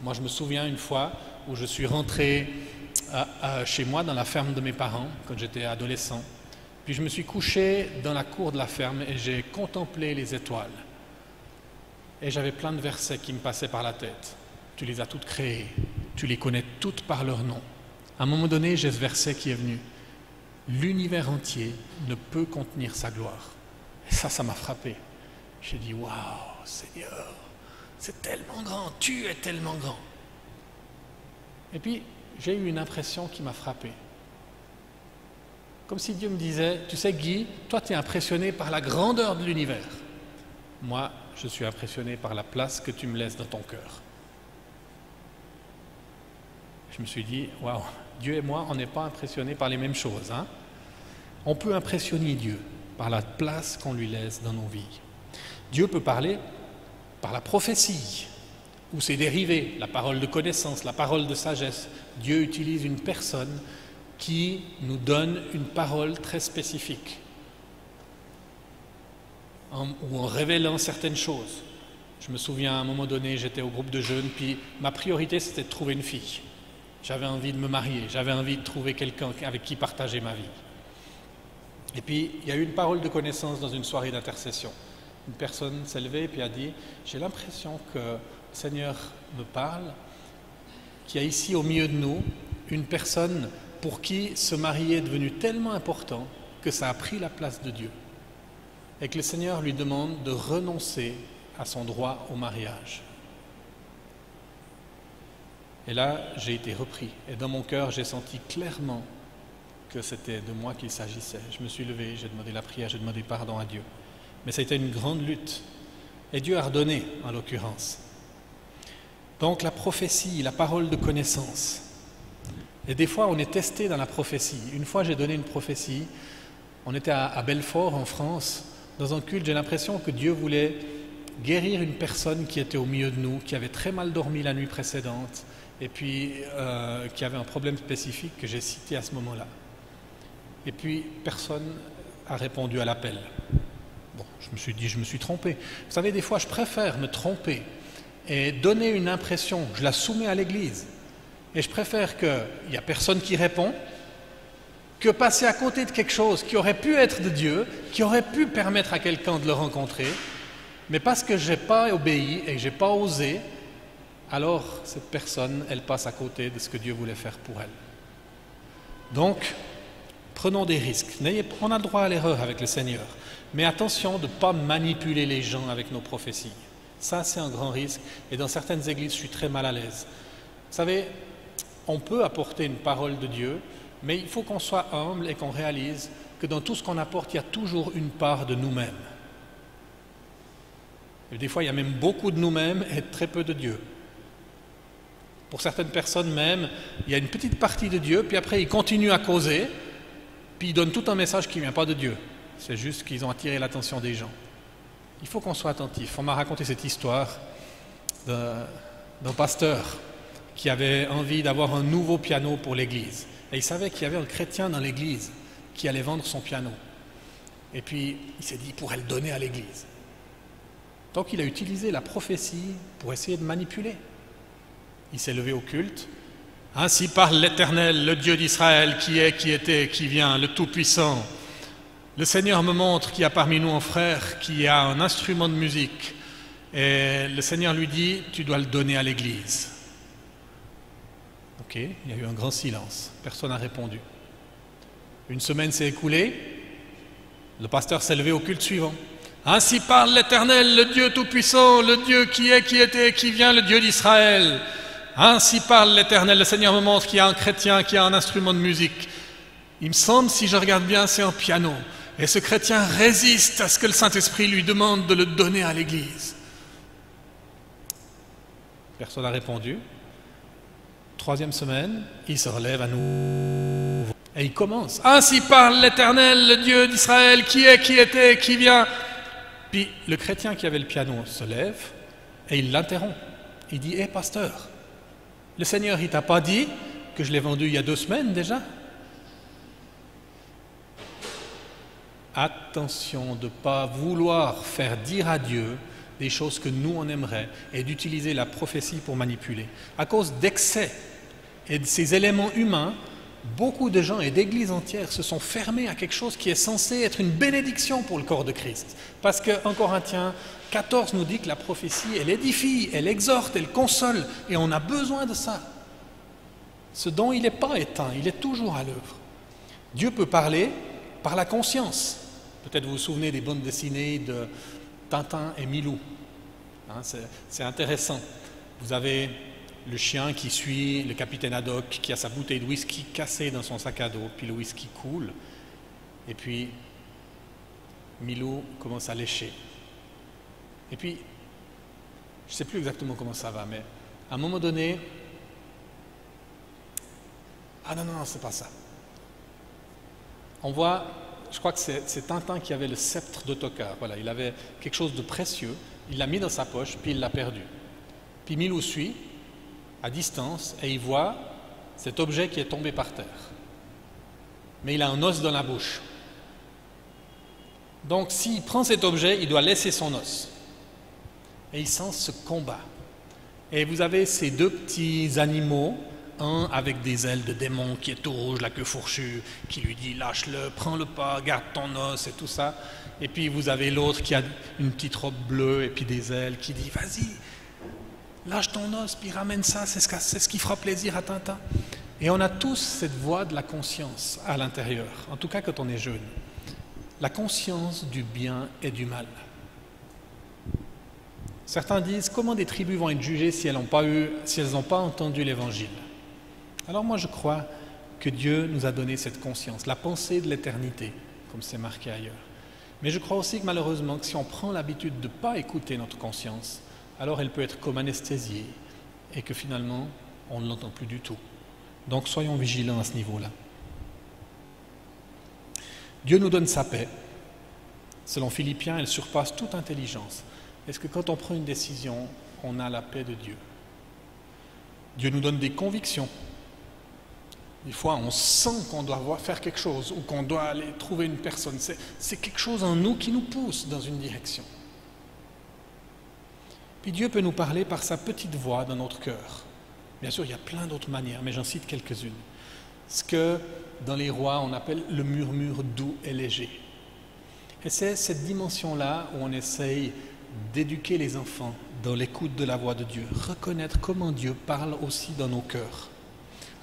Moi, je me souviens une fois où je suis rentré chez moi, dans la ferme de mes parents, quand j'étais adolescent. Puis je me suis couché dans la cour de la ferme et j'ai contemplé les étoiles. Et j'avais plein de versets qui me passaient par la tête. Tu les as toutes créées, tu les connais toutes par leur nom. À un moment donné, j'ai ce verset qui est venu. L'univers entier ne peut contenir sa gloire. Et ça m'a frappé. J'ai dit, waouh, Seigneur, c'est tellement grand, tu es tellement grand. Et puis, j'ai eu une impression qui m'a frappé. Comme si Dieu me disait, tu sais Guy, toi tu es impressionné par la grandeur de l'univers. Moi, je suis impressionné par la place que tu me laisses dans ton cœur. Je me suis dit, waouh, Dieu et moi, on n'est pas impressionnés par les mêmes choses. On peut impressionner Dieu par la place qu'on lui laisse dans nos vies. Dieu peut parler par la prophétie, ou ses dérivés, la parole de connaissance, la parole de sagesse. Dieu utilise une personne qui nous donne une parole très spécifique, ou en révélant certaines choses. Je me souviens, à un moment donné, j'étais au groupe de jeunes, puis ma priorité, c'était de trouver une fille. J'avais envie de me marier, j'avais envie de trouver quelqu'un avec qui partager ma vie. Et puis, il y a eu une parole de connaissance dans une soirée d'intercession. Une personne s'est levée et puis a dit « J'ai l'impression que le Seigneur me parle, qu'il y a ici au milieu de nous une personne pour qui se marier est devenu tellement important que ça a pris la place de Dieu. Et que le Seigneur lui demande de renoncer à son droit au mariage. » Et là, j'ai été repris. Et dans mon cœur, j'ai senti clairement que c'était de moi qu'il s'agissait. Je me suis levé, j'ai demandé la prière, j'ai demandé pardon à Dieu. Mais ça a été une grande lutte. Et Dieu a redonné, en l'occurrence. Donc la prophétie, la parole de connaissance. Et des fois, on est testé dans la prophétie. Une fois, j'ai donné une prophétie. On était à Belfort, en France. Dans un culte, j'ai l'impression que Dieu voulait guérir une personne qui était au milieu de nous, qui avait très mal dormi la nuit précédente, et puis qui avait un problème spécifique que j'ai cité à ce moment-là. Et puis, personne n'a répondu à l'appel. Bon, je me suis dit, je me suis trompé. Vous savez, des fois, je préfère me tromper et donner une impression, je la soumets à l'Église, et je préfère qu'il n'y a personne qui répond, que passer à côté de quelque chose qui aurait pu être de Dieu, qui aurait pu permettre à quelqu'un de le rencontrer, mais parce que je n'ai pas obéi et que je n'ai pas osé, alors cette personne, elle passe à côté de ce que Dieu voulait faire pour elle. Donc, prenons des risques. On a le droit à l'erreur avec le Seigneur, mais attention de ne pas manipuler les gens avec nos prophéties. Ça, c'est un grand risque, et dans certaines églises, je suis très mal à l'aise. Vous savez, on peut apporter une parole de Dieu, mais il faut qu'on soit humble et qu'on réalise que dans tout ce qu'on apporte, il y a toujours une part de nous-mêmes. Et des fois, il y a même beaucoup de nous-mêmes et très peu de Dieu. Pour certaines personnes même, il y a une petite partie de Dieu, puis après ils continuent à causer, puis ils donnent tout un message qui ne vient pas de Dieu. C'est juste qu'ils ont attiré l'attention des gens. Il faut qu'on soit attentif. On m'a raconté cette histoire d'un pasteur qui avait envie d'avoir un nouveau piano pour l'église. Et il savait qu'il y avait un chrétien dans l'église qui allait vendre son piano. Et puis, il s'est dit, il pourrait le donner à l'église. Donc, il a utilisé la prophétie pour essayer de manipuler. Il s'est levé au culte. Ainsi parle l'Éternel, le Dieu d'Israël, qui est, qui était, qui vient, le Tout-Puissant. Le Seigneur me montre qu'il y a parmi nous un frère qui a un instrument de musique. Et le Seigneur lui dit, tu dois le donner à l'église. Ok, il y a eu un grand silence. Personne n'a répondu. Une semaine s'est écoulée. Le pasteur s'est levé au culte suivant. Ainsi parle l'Éternel, le Dieu Tout-Puissant, le Dieu qui est, qui était, qui vient, le Dieu d'Israël. Ainsi parle l'Éternel, le Seigneur me montre qu'il y a un chrétien qui a un instrument de musique. Il me semble, si je regarde bien, c'est un piano. Et ce chrétien résiste à ce que le Saint-Esprit lui demande de le donner à l'église. Personne n'a répondu. Troisième semaine, il se relève à nouveau. Et il commence. Ainsi parle l'Éternel, le Dieu d'Israël, qui est, qui était, qui vient. Puis le chrétien qui avait le piano se lève et il l'interrompt. Il dit, hé pasteur, le Seigneur, il t'a pas dit que je l'ai vendu il y a 2 semaines déjà? Attention de ne pas vouloir faire dire à Dieu des choses que nous on aimerait et d'utiliser la prophétie pour manipuler. À cause d'excès et de ces éléments humains, beaucoup de gens et d'églises entières se sont fermés à quelque chose qui est censé être une bénédiction pour le corps de Christ. Parce qu'en Corinthiens 14 nous dit que la prophétie, elle édifie, elle exhorte, elle console, et on a besoin de ça. Ce don, il n'est pas éteint, il est toujours à l'œuvre. Dieu peut parler par la conscience. Peut-être vous vous souvenez des bandes dessinées de Tintin et Milou. Hein, c'est intéressant. Vous avez le chien qui suit le capitaine Haddock, qui a sa bouteille de whisky cassée dans son sac à dos, puis le whisky coule, et puis Milou commence à lécher. Et puis, je ne sais plus exactement comment ça va, mais à un moment donné, ah non, c'est pas ça. On voit, je crois que c'est Tintin qui avait le sceptre d'Ottokar. Voilà, il avait quelque chose de précieux, il l'a mis dans sa poche, puis il l'a perdu. Puis Milou suit, à distance, et il voit cet objet qui est tombé par terre. Mais il a un os dans la bouche. Donc s'il prend cet objet, il doit laisser son os. Et il sent ce combat. Et vous avez ces 2 petits animaux, un avec des ailes de démon qui est tout rouge, la queue fourchue, qui lui dit lâche-le, prends-le pas, garde ton os et tout ça. Et puis vous avez l'autre qui a une petite robe bleue et puis des ailes qui dit vas-y, lâche ton os, puis ramène ça, c'est ce qui fera plaisir à Tintin. Et on a tous cette voix de la conscience à l'intérieur, en tout cas quand on est jeune. La conscience du bien et du mal. Certains disent, comment des tribus vont être jugées si elles n'ont pas entendu l'Évangile? Alors moi je crois que Dieu nous a donné cette conscience, la pensée de l'éternité, comme c'est marqué ailleurs. Mais je crois aussi que malheureusement, que si on prend l'habitude de ne pas écouter notre conscience, alors elle peut être comme anesthésiée et que finalement, on ne l'entend plus du tout. Donc soyons vigilants à ce niveau-là. Dieu nous donne sa paix. Selon Philippiens, elle surpasse toute intelligence. Est-ce que quand on prend une décision, on a la paix de Dieu? Dieu nous donne des convictions. Des fois, on sent qu'on doit faire quelque chose ou qu'on doit aller trouver une personne. C'est quelque chose en nous qui nous pousse dans une direction. Puis Dieu peut nous parler par sa petite voix dans notre cœur. Bien sûr, il y a plein d'autres manières, mais j'en cite quelques-unes. Ce que, dans les rois, on appelle le murmure doux et léger. Et c'est cette dimension-là où on essaye d'éduquer les enfants dans l'écoute de la voix de Dieu, reconnaître comment Dieu parle aussi dans nos cœurs.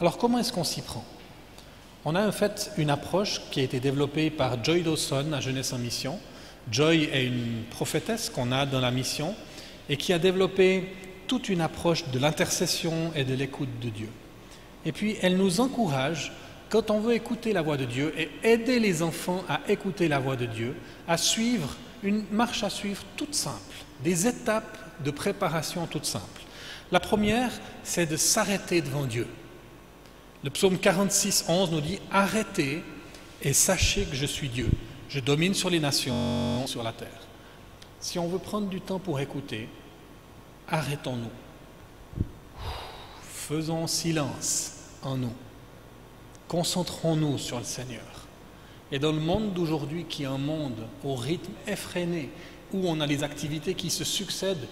Alors comment est-ce qu'on s'y prend? On a en fait une approche qui a été développée par Joy Dawson à Jeunesse en Mission. Joy est une prophétesse qu'on a dans la mission et qui a développé toute une approche de l'intercession et de l'écoute de Dieu. Et puis elle nous encourage, quand on veut écouter la voix de Dieu et aider les enfants à écouter la voix de Dieu, à suivre une marche à suivre toute simple, des étapes de préparation toutes simples. La première, c'est de s'arrêter devant Dieu. Le psaume 46, 11 nous dit « Arrêtez et sachez que je suis Dieu. Je domine sur les nations, sur la terre. » Si on veut prendre du temps pour écouter, arrêtons-nous. Faisons silence en nous. Concentrons-nous sur le Seigneur. Et dans le monde d'aujourd'hui, qui est un monde au rythme effréné, où on a les activités qui se succèdent,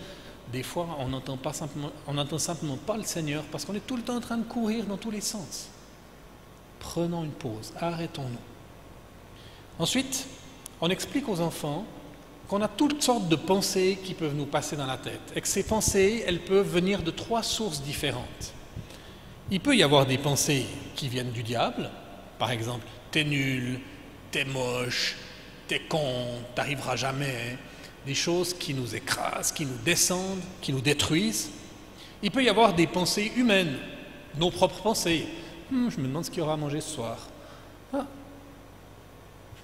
des fois on n'entend simplement pas le Seigneur parce qu'on est tout le temps en train de courir dans tous les sens. Prenons une pause, arrêtons-nous. Ensuite, on explique aux enfants qu'on a toutes sortes de pensées qui peuvent nous passer dans la tête et que ces pensées, elles peuvent venir de 3 sources différentes. Il peut y avoir des pensées qui viennent du diable, par exemple, t'es nul, t'es moche, t'es con, t'arriveras jamais, des choses qui nous écrasent, qui nous descendent, qui nous détruisent. Il peut y avoir des pensées humaines, nos propres pensées. Je me demande ce qu'il y aura à manger ce soir. Je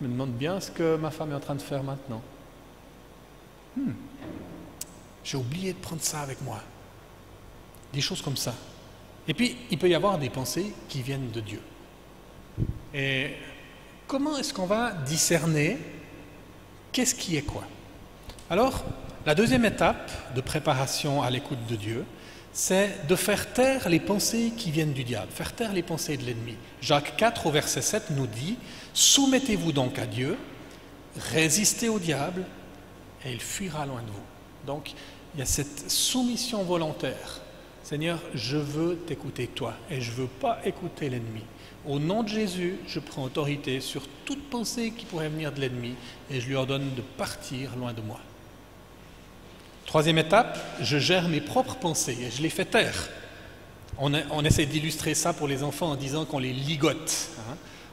me demande bien ce que ma femme est en train de faire maintenant. J'ai oublié de prendre ça avec moi. Des choses comme ça. Et puis, il peut y avoir des pensées qui viennent de Dieu. Et comment est-ce qu'on va discerner qu'est-ce qui est quoi? Alors, la deuxième étape de préparation à l'écoute de Dieu, c'est de faire taire les pensées qui viennent du diable, faire taire les pensées de l'ennemi. Jacques 4 au verset 7 nous dit « Soumettez-vous donc à Dieu, résistez au diable, et il fuira loin de vous. » Donc, il y a cette soumission volontaire. Seigneur, je veux t'écouter toi, et je ne veux pas écouter l'ennemi. Au nom de Jésus, je prends autorité sur toute pensée qui pourrait venir de l'ennemi, et je lui ordonne de partir loin de moi. Troisième étape, je gère mes propres pensées et je les fais taire. On essaie d'illustrer ça pour les enfants en disant qu'on les ligote.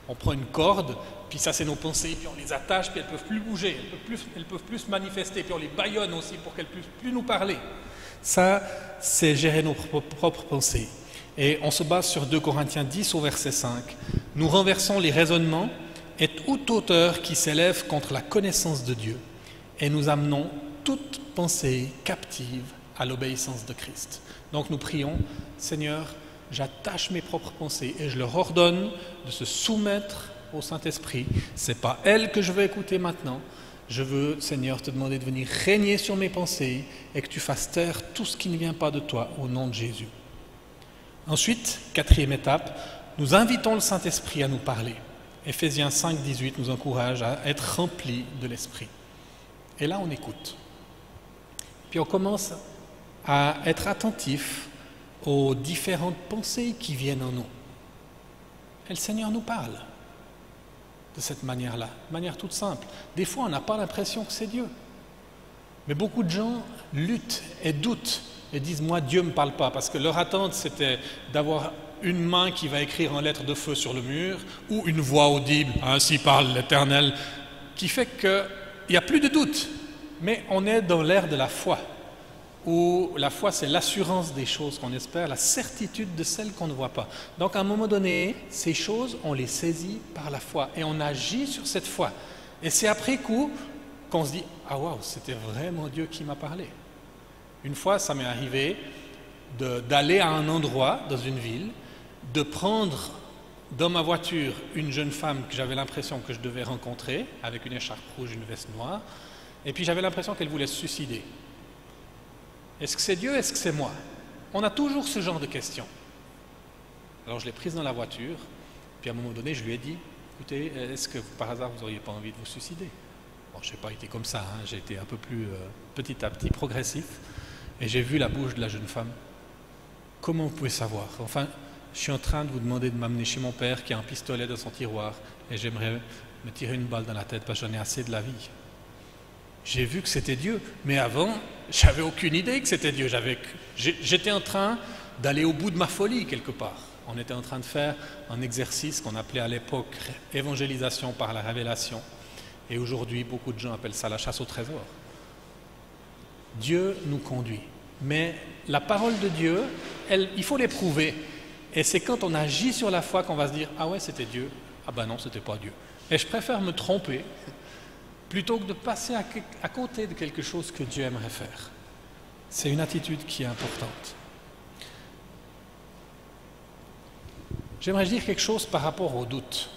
On prend une corde, puis ça c'est nos pensées, puis on les attache, puis elles ne peuvent plus bouger, elles peuvent plus se manifester, puis on les bâillonne aussi pour qu'elles ne puissent plus nous parler. Ça, c'est gérer nos propres pensées. Et on se base sur 2 Corinthiens 10 au verset 5. Nous renversons les raisonnements et toute hauteur qui s'élève contre la connaissance de Dieu, et nous amenons toute pensée captive à l'obéissance de Christ. Donc nous prions, Seigneur, j'attache mes propres pensées et je leur ordonne de se soumettre au Saint-Esprit. Ce n'est pas elle que je veux écouter maintenant. Je veux, Seigneur, te demander de venir régner sur mes pensées et que tu fasses taire tout ce qui ne vient pas de toi au nom de Jésus. Ensuite, 4e étape, nous invitons le Saint-Esprit à nous parler. Éphésiens 5, 18 nous encourage à être remplis de l'Esprit. Et là, on écoute. Puis on commence à être attentif aux différentes pensées qui viennent en nous. Et le Seigneur nous parle de cette manière-là, de manière toute simple. Des fois, on n'a pas l'impression que c'est Dieu. Mais beaucoup de gens luttent et doutent et disent « Moi, Dieu ne me parle pas » parce que leur attente, c'était d'avoir une main qui va écrire en lettres de feu sur le mur ou une voix audible « Ainsi parle l'Éternel » qui fait qu'il n'y a plus de doute. Mais on est dans l'ère de la foi, où la foi, c'est l'assurance des choses qu'on espère, la certitude de celles qu'on ne voit pas. Donc, à un moment donné, ces choses, on les saisit par la foi et on agit sur cette foi. Et c'est après coup qu'on se dit « Ah waouh, c'était vraiment Dieu qui m'a parlé ». Une fois, ça m'est arrivé d'aller à un endroit, dans une ville, de prendre dans ma voiture une jeune femme que j'avais l'impression que je devais rencontrer, avec une écharpe rouge, une veste noire, et puis j'avais l'impression qu'elle voulait se suicider. Est-ce que c'est Dieu, est-ce que c'est moi? On a toujours ce genre de questions. Alors je l'ai prise dans la voiture, puis à un moment donné, je lui ai dit, écoutez, est-ce que par hasard, vous n'auriez pas envie de vous suicider? Bon, je n'ai pas été comme ça, j'ai été un peu plus petit à petit, progressif, et j'ai vu la bouche de la jeune femme. Comment vous pouvez savoir? Enfin, je suis en train de vous demander de m'amener chez mon père qui a un pistolet dans son tiroir, et j'aimerais me tirer une balle dans la tête parce que j'en ai assez de la vie. J'ai vu que c'était Dieu, mais avant, j'avais aucune idée que c'était Dieu. J'étais en train d'aller au bout de ma folie quelque part. On était en train de faire un exercice qu'on appelait à l'époque évangélisation par la révélation. Et aujourd'hui, beaucoup de gens appellent ça la chasse au trésor. Dieu nous conduit. Mais la parole de Dieu, il faut l'éprouver. Et c'est quand on agit sur la foi qu'on va se dire « Ah ouais, c'était Dieu. Ah ben non, c'était pas Dieu. » Et je préfère me tromper plutôt que de passer à côté de quelque chose que Dieu aimerait faire. C'est une attitude qui est importante. j'aimerais dire quelque chose par rapport au doute.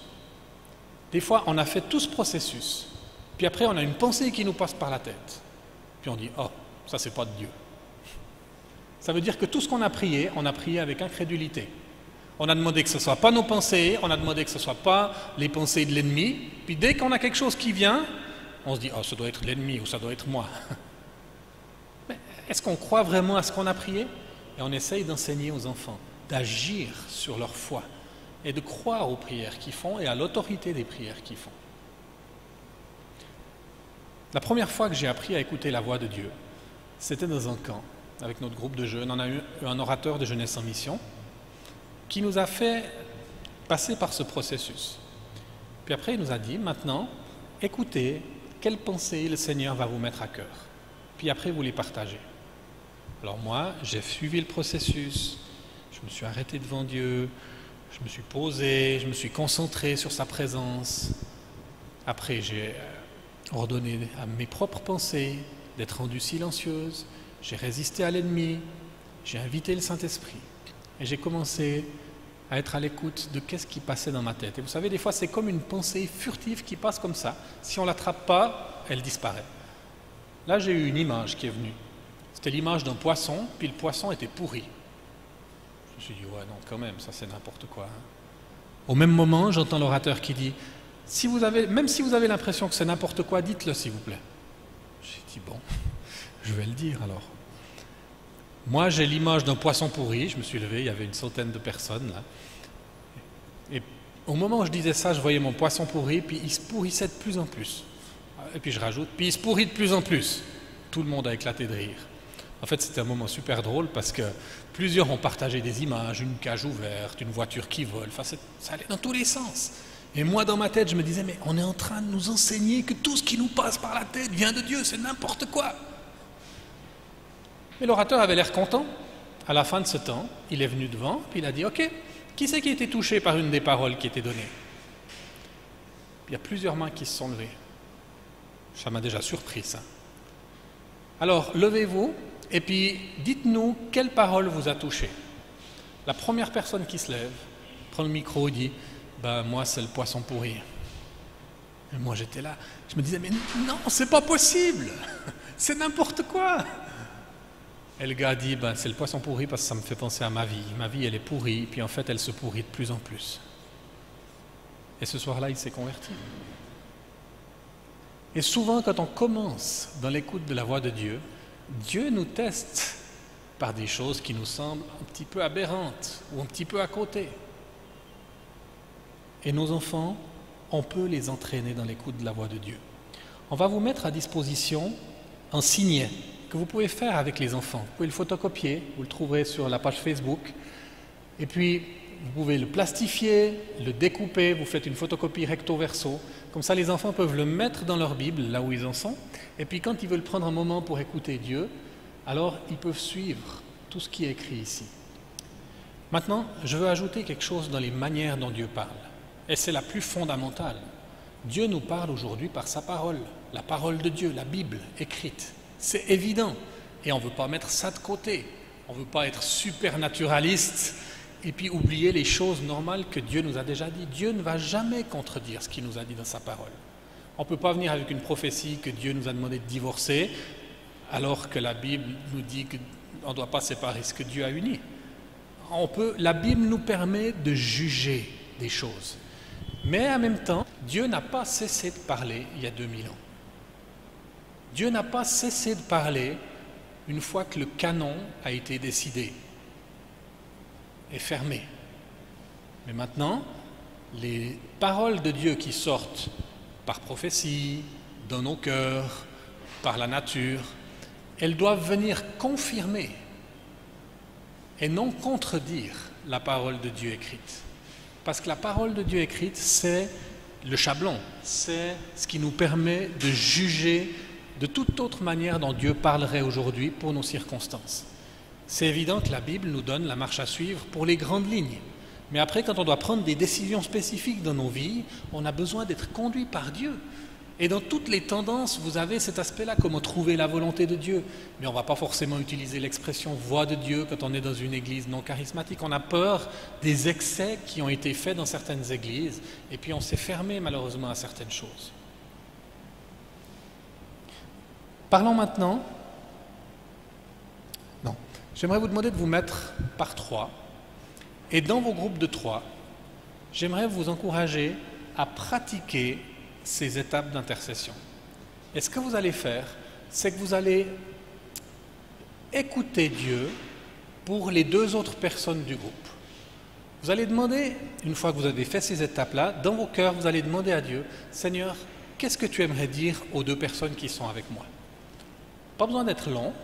Des fois, on a fait tout ce processus, puis après, on a une pensée qui nous passe par la tête. Puis on dit, oh, ça c'est pas de Dieu. Ça veut dire que tout ce qu'on a prié, on a prié avec incrédulité. On a demandé que ce ne soit pas nos pensées, on a demandé que ce ne soit pas les pensées de l'ennemi, puis dès qu'on a quelque chose qui vient, on se dit, oh, ça doit être l'ennemi ou ça doit être moi. Mais est-ce qu'on croit vraiment à ce qu'on a prié? Et on essaye d'enseigner aux enfants, d'agir sur leur foi et de croire aux prières qu'ils font et à l'autorité des prières qu'ils font. La première fois que j'ai appris à écouter la voix de Dieu, c'était dans un camp, avec notre groupe de jeunes. On a eu un orateur de jeunesse en mission qui nous a fait passer par ce processus. Puis après, il nous a dit, maintenant, écoutez quelles pensées le Seigneur va vous mettre à cœur. Puis après, vous les partagez. Alors moi, j'ai suivi le processus, je me suis arrêté devant Dieu, je me suis posé, je me suis concentré sur sa présence. Après, j'ai ordonné à mes propres pensées d'être rendues silencieuses, j'ai résisté à l'ennemi, j'ai invité le Saint-Esprit et j'ai commencé à être à l'écoute de qu'est-ce qui passait dans ma tête. Et vous savez, des fois, c'est comme une pensée furtive qui passe comme ça. Si on ne l'attrape pas, elle disparaît. Là, j'ai eu une image qui est venue. C'était l'image d'un poisson, puis le poisson était pourri. Je me suis dit, ouais, non, quand même, ça c'est n'importe quoi. Au même moment, j'entends l'orateur qui dit, même si vous avez l'impression que c'est n'importe quoi, dites-le s'il vous plaît. J'ai dit, bon, je vais le dire alors. Moi, j'ai l'image d'un poisson pourri. Je me suis levé, il y avait une centaine de personnes là. Et au moment où je disais ça, je voyais mon poisson pourri, puis il se pourrissait de plus en plus. Et puis je rajoute, puis il se pourrit de plus en plus. Tout le monde a éclaté de rire. En fait, c'était un moment super drôle parce que plusieurs ont partagé des images, une cage ouverte, une voiture qui vole. Enfin, ça allait dans tous les sens. Et moi, dans ma tête, je me disais, mais on est en train de nous enseigner que tout ce qui nous passe par la tête vient de Dieu, c'est n'importe quoi. Mais l'orateur avait l'air content. À la fin de ce temps, il est venu devant, puis il a dit, ok, qui c'est qui a été touché par une des paroles qui étaient données? Il y a plusieurs mains qui se sont levées. Ça m'a déjà surpris, ça. Alors, levez-vous, et puis dites-nous quelle parole vous a touché. La première personne qui se lève, prend le micro et dit, moi c'est le poisson pourri. Et moi j'étais là, je me disais, mais non, c'est pas possible, c'est n'importe quoi. Et le gars a dit, c'est le poisson pourri parce que ça me fait penser à ma vie. Ma vie, elle est pourrie, puis en fait, elle se pourrit de plus en plus. Et ce soir-là, il s'est converti. Et souvent, quand on commence dans l'écoute de la voix de Dieu, Dieu nous teste par des choses qui nous semblent un petit peu aberrantes ou un petit peu à côté. Et nos enfants, on peut les entraîner dans l'écoute de la voix de Dieu. On va vous mettre à disposition un signet que vous pouvez faire avec les enfants. Vous pouvez le photocopier, vous le trouverez sur la page Facebook. Et puis, vous pouvez le plastifier, le découper, vous faites une photocopie recto-verso. Comme ça, les enfants peuvent le mettre dans leur Bible, là où ils en sont. Et puis, quand ils veulent prendre un moment pour écouter Dieu, alors ils peuvent suivre tout ce qui est écrit ici. Maintenant, je veux ajouter quelque chose dans les manières dont Dieu parle. Et c'est la plus fondamentale. Dieu nous parle aujourd'hui par sa parole, la parole de Dieu, la Bible écrite. C'est évident. Et on ne veut pas mettre ça de côté. On ne veut pas être super naturaliste et puis oublier les choses normales que Dieu nous a déjà dit. Dieu ne va jamais contredire ce qu'il nous a dit dans sa parole. On ne peut pas venir avec une prophétie que Dieu nous a demandé de divorcer alors que la Bible nous dit qu'on ne doit pas séparer ce que Dieu a uni. La Bible nous permet de juger des choses. Mais en même temps, Dieu n'a pas cessé de parler il y a 2000 ans. Dieu n'a pas cessé de parler une fois que le canon a été décidé et fermé. Mais maintenant, les paroles de Dieu qui sortent par prophétie, dans nos cœurs, par la nature, elles doivent venir confirmer et non contredire la parole de Dieu écrite. Parce que la parole de Dieu écrite, c'est le chablon, c'est ce qui nous permet de juger de toute autre manière dont Dieu parlerait aujourd'hui pour nos circonstances. C'est évident que la Bible nous donne la marche à suivre pour les grandes lignes. Mais après, quand on doit prendre des décisions spécifiques dans nos vies, on a besoin d'être conduit par Dieu. Et dans toutes les tendances, vous avez cet aspect-là, comment trouver la volonté de Dieu. Mais on ne va pas forcément utiliser l'expression voix de Dieu quand on est dans une église non charismatique. On a peur des excès qui ont été faits dans certaines églises, et puis on s'est fermé malheureusement à certaines choses. Parlons maintenant. Non, j'aimerais vous demander de vous mettre par 3. Et dans vos groupes de 3, j'aimerais vous encourager à pratiquer ces étapes d'intercession. Et ce que vous allez faire, c'est que vous allez écouter Dieu pour les 2 autres personnes du groupe. Vous allez demander, une fois que vous avez fait ces étapes-là, dans vos cœurs, vous allez demander à Dieu, Seigneur, qu'est-ce que tu aimerais dire aux 2 personnes qui sont avec moi? Pas besoin d'être long,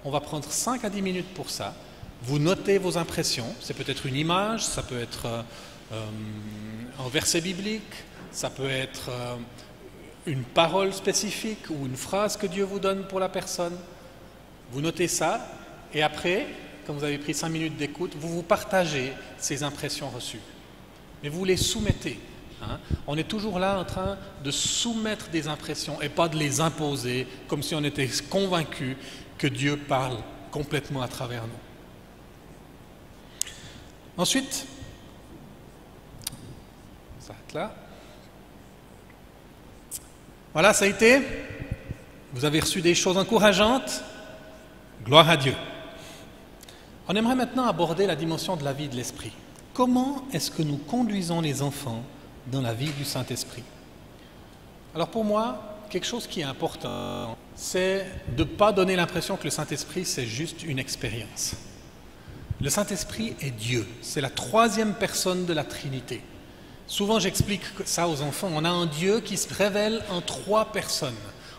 on va prendre 5 à 10 minutes pour ça. Vous notez vos impressions, c'est peut-être une image, ça peut être un verset biblique, ça peut être une parole spécifique ou une phrase que Dieu vous donne pour la personne. Vous notez ça et après, quand vous avez pris 5 minutes d'écoute, vous vous partagez ces impressions reçues. Mais vous les soumettez. On est toujours là en train de soumettre des impressions et pas de les imposer comme si on était convaincu que Dieu parle complètement à travers nous. Ensuite, ça va être là. Voilà, ça a été. Vous avez reçu des choses encourageantes. Gloire à Dieu. On aimerait maintenant aborder la dimension de la vie de l'Esprit. Comment est-ce que nous conduisons les enfants dans la vie du Saint-Esprit? Alors pour moi, quelque chose qui est important, c'est de ne pas donner l'impression que le Saint-Esprit, c'est juste une expérience. Le Saint-Esprit est Dieu. C'est la 3e personne de la Trinité. Souvent, j'explique ça aux enfants. On a un Dieu qui se révèle en 3 personnes.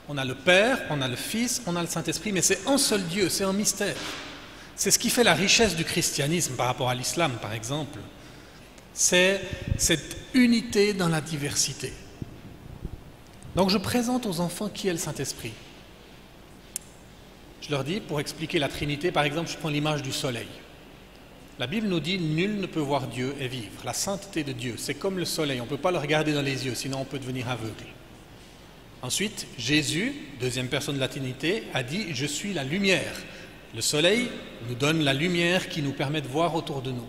On a le Père, on a le Fils, on a le Saint-Esprit, mais c'est un seul Dieu, c'est un mystère. C'est ce qui fait la richesse du christianisme par rapport à l'islam, par exemple. C'est cette unité dans la diversité. Donc, je présente aux enfants qui est le Saint-Esprit. Je leur dis, pour expliquer la Trinité, par exemple, je prends l'image du soleil. La Bible nous dit « Nul ne peut voir Dieu et vivre ». La sainteté de Dieu, c'est comme le soleil, on ne peut pas le regarder dans les yeux, sinon on peut devenir aveugle. Ensuite, Jésus, 2e personne de la Trinité, a dit « Je suis la lumière ». Le soleil nous donne la lumière qui nous permet de voir autour de nous.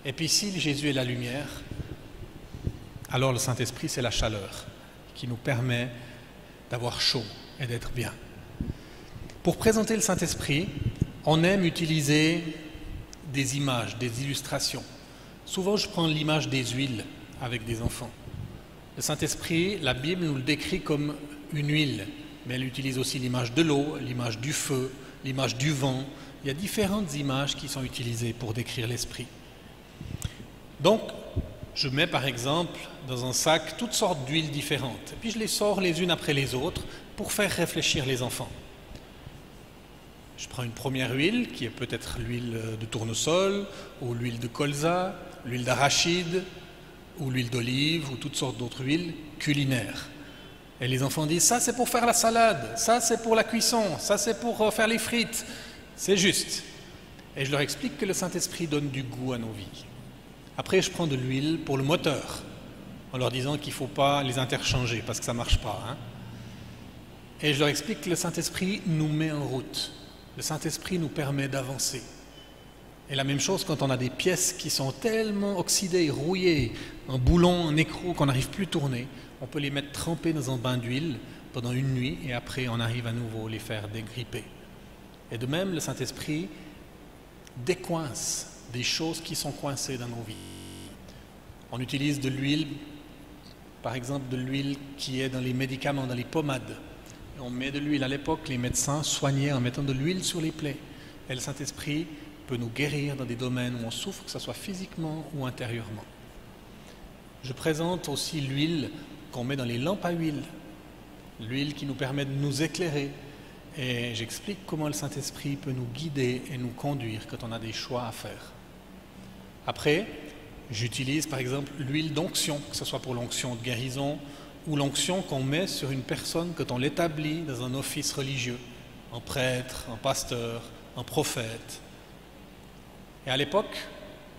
Et puis si Jésus est la lumière, alors le Saint-Esprit c'est la chaleur qui nous permet d'avoir chaud et d'être bien. Pour présenter le Saint-Esprit, on aime utiliser des images, des illustrations. Souvent, je prends l'image des huiles avec des enfants. Le Saint-Esprit, la Bible nous le décrit comme une huile, mais elle utilise aussi l'image de l'eau, l'image du feu, l'image du vent. Il y a différentes images qui sont utilisées pour décrire l'Esprit. Donc, je mets par exemple dans un sac toutes sortes d'huiles différentes, et puis je les sors les unes après les autres pour faire réfléchir les enfants. Je prends une première huile, qui est peut-être l'huile de tournesol, ou l'huile de colza, l'huile d'arachide, ou l'huile d'olive, ou toutes sortes d'autres huiles culinaires. Et les enfants disent, ça c'est pour faire la salade, ça c'est pour la cuisson, ça c'est pour faire les frites. C'est juste. Et je leur explique que le Saint-Esprit donne du goût à nos vies. Après, je prends de l'huile pour le moteur, en leur disant qu'il ne faut pas les interchanger, parce que ça ne marche pas. Et je leur explique que le Saint-Esprit nous met en route. Le Saint-Esprit nous permet d'avancer. Et la même chose quand on a des pièces qui sont tellement oxydées, rouillées, un boulon, un écrou qu'on n'arrive plus à tourner, on peut les mettre trempés dans un bain d'huile pendant une nuit et après on arrive à nouveau les faire dégripper. Et de même, le Saint-Esprit décoince des choses qui sont coincées dans nos vies. On utilise de l'huile, par exemple de l'huile qui est dans les médicaments, dans les pommades. On met de l'huile. À l'époque, les médecins soignaient en mettant de l'huile sur les plaies. Et le Saint-Esprit peut nous guérir dans des domaines où on souffre, que ce soit physiquement ou intérieurement. Je présente aussi l'huile qu'on met dans les lampes à huile, l'huile qui nous permet de nous éclairer. Et j'explique comment le Saint-Esprit peut nous guider et nous conduire quand on a des choix à faire. Après, j'utilise par exemple l'huile d'onction, que ce soit pour l'onction de guérison ou l'onction qu'on met sur une personne quand on l'établit dans un office religieux, un prêtre, un pasteur, un prophète. Et à l'époque,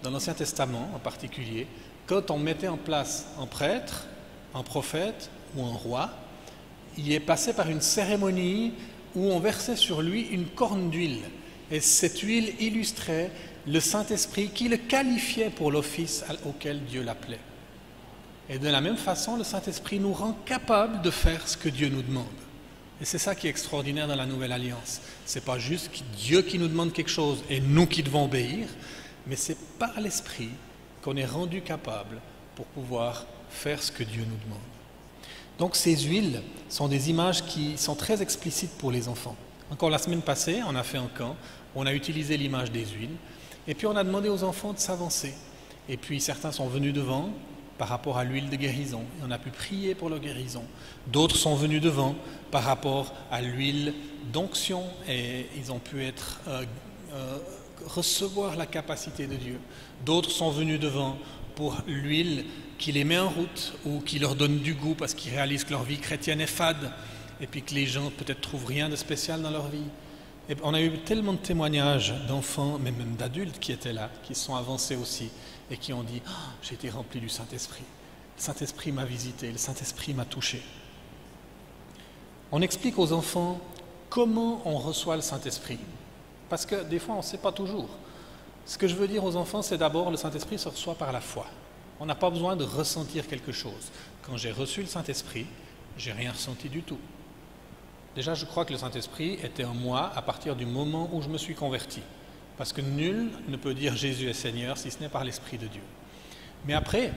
dans l'Ancien Testament en particulier, quand on mettait en place un prêtre, un prophète ou un roi, il est passé par une cérémonie où on versait sur lui une corne d'huile. Et cette huile illustrait le Saint-Esprit qui le qualifiait pour l'office auquel Dieu l'appelait. Et de la même façon, le Saint-Esprit nous rend capables de faire ce que Dieu nous demande. Et c'est ça qui est extraordinaire dans la Nouvelle Alliance. Ce n'est pas juste Dieu qui nous demande quelque chose et nous qui devons obéir, mais c'est par l'Esprit qu'on est rendu capable pour pouvoir faire ce que Dieu nous demande. Donc ces huiles sont des images qui sont très explicites pour les enfants. Encore la semaine passée, on a fait un camp, on a utilisé l'image des huiles, et puis on a demandé aux enfants de s'avancer. Et puis certains sont venus devant par rapport à l'huile de guérison, et on a pu prier pour leur guérison. D'autres sont venus devant par rapport à l'huile d'onction, et ils ont pu recevoir la capacité de Dieu. D'autres sont venus devant pour l'huile qui les met en route ou qui leur donne du goût parce qu'ils réalisent que leur vie chrétienne est fade et puis que les gens peut-être trouvent rien de spécial dans leur vie. Et on a eu tellement de témoignages d'enfants, mais même d'adultes qui étaient là, qui sont avancés aussi et qui ont dit « J'ai été rempli du Saint-Esprit. Le Saint-Esprit m'a visité, le Saint-Esprit m'a touché. » On explique aux enfants comment on reçoit le Saint-Esprit. Parce que des fois, on ne sait pas toujours. Ce que je veux dire aux enfants, c'est d'abord le Saint-Esprit se reçoit par la foi. On n'a pas besoin de ressentir quelque chose. Quand j'ai reçu le Saint-Esprit, j'ai rien ressenti du tout. Déjà, je crois que le Saint-Esprit était en moi à partir du moment où je me suis converti. Parce que nul ne peut dire Jésus est Seigneur si ce n'est par l'Esprit de Dieu. Mais après,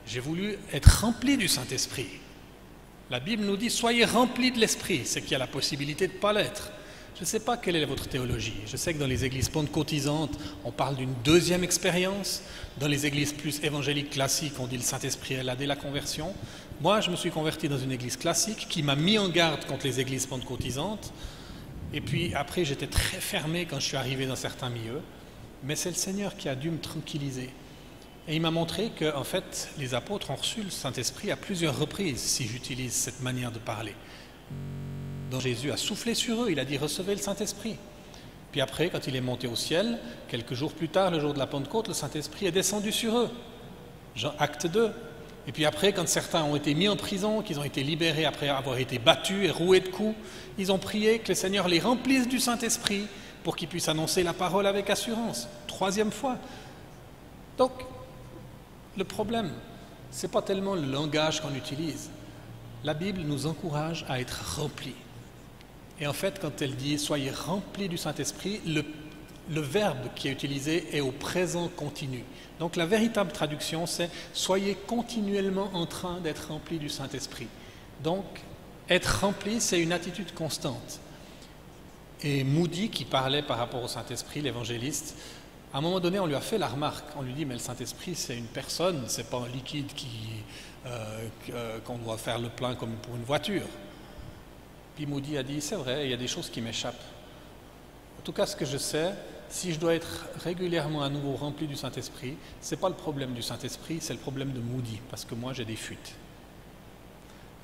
j'ai voulu être rempli du Saint-Esprit. La Bible nous dit, soyez remplis de l'Esprit, c'est qu'il y a la possibilité de ne pas l'être. Je ne sais pas quelle est votre théologie. Je sais que dans les églises pentecôtisantes, on parle d'une deuxième expérience. Dans les églises plus évangéliques classiques, on dit le Saint-Esprit est là dès la conversion. Moi, je me suis converti dans une église classique qui m'a mis en garde contre les églises pentecôtisantes. Et puis après, j'étais très fermé quand je suis arrivé dans certains milieux. Mais c'est le Seigneur qui a dû me tranquilliser. Et il m'a montré que, en fait, les apôtres ont reçu le Saint-Esprit à plusieurs reprises, si j'utilise cette manière de parler. Donc Jésus a soufflé sur eux, il a dit « Recevez le Saint-Esprit ». Puis après, quand il est monté au ciel, quelques jours plus tard, le jour de la Pentecôte, le Saint-Esprit est descendu sur eux. Acte 2. Et puis après, quand certains ont été mis en prison, qu'ils ont été libérés après avoir été battus et roués de coups, ils ont prié que le Seigneur les remplisse du Saint-Esprit pour qu'ils puissent annoncer la parole avec assurance. 3e fois. Donc, le problème, ce n'est pas tellement le langage qu'on utilise. La Bible nous encourage à être remplis. Et en fait, quand elle dit « soyez remplis du Saint-Esprit », le verbe qui est utilisé est au présent continu. Donc la véritable traduction, c'est « soyez continuellement en train d'être remplis du Saint-Esprit ». Donc, être rempli, c'est une attitude constante. Et Moody, qui parlait par rapport au Saint-Esprit, l'évangéliste, à un moment donné, on lui a fait la remarque. On lui dit « mais le Saint-Esprit, c'est une personne, c'est pas un liquide qu'on doit faire le plein comme pour une voiture ». Puis Moody a dit, c'est vrai, il y a des choses qui m'échappent. En tout cas, ce que je sais, si je dois être régulièrement à nouveau rempli du Saint-Esprit, ce n'est pas le problème du Saint-Esprit, c'est le problème de Moody, parce que moi j'ai des fuites.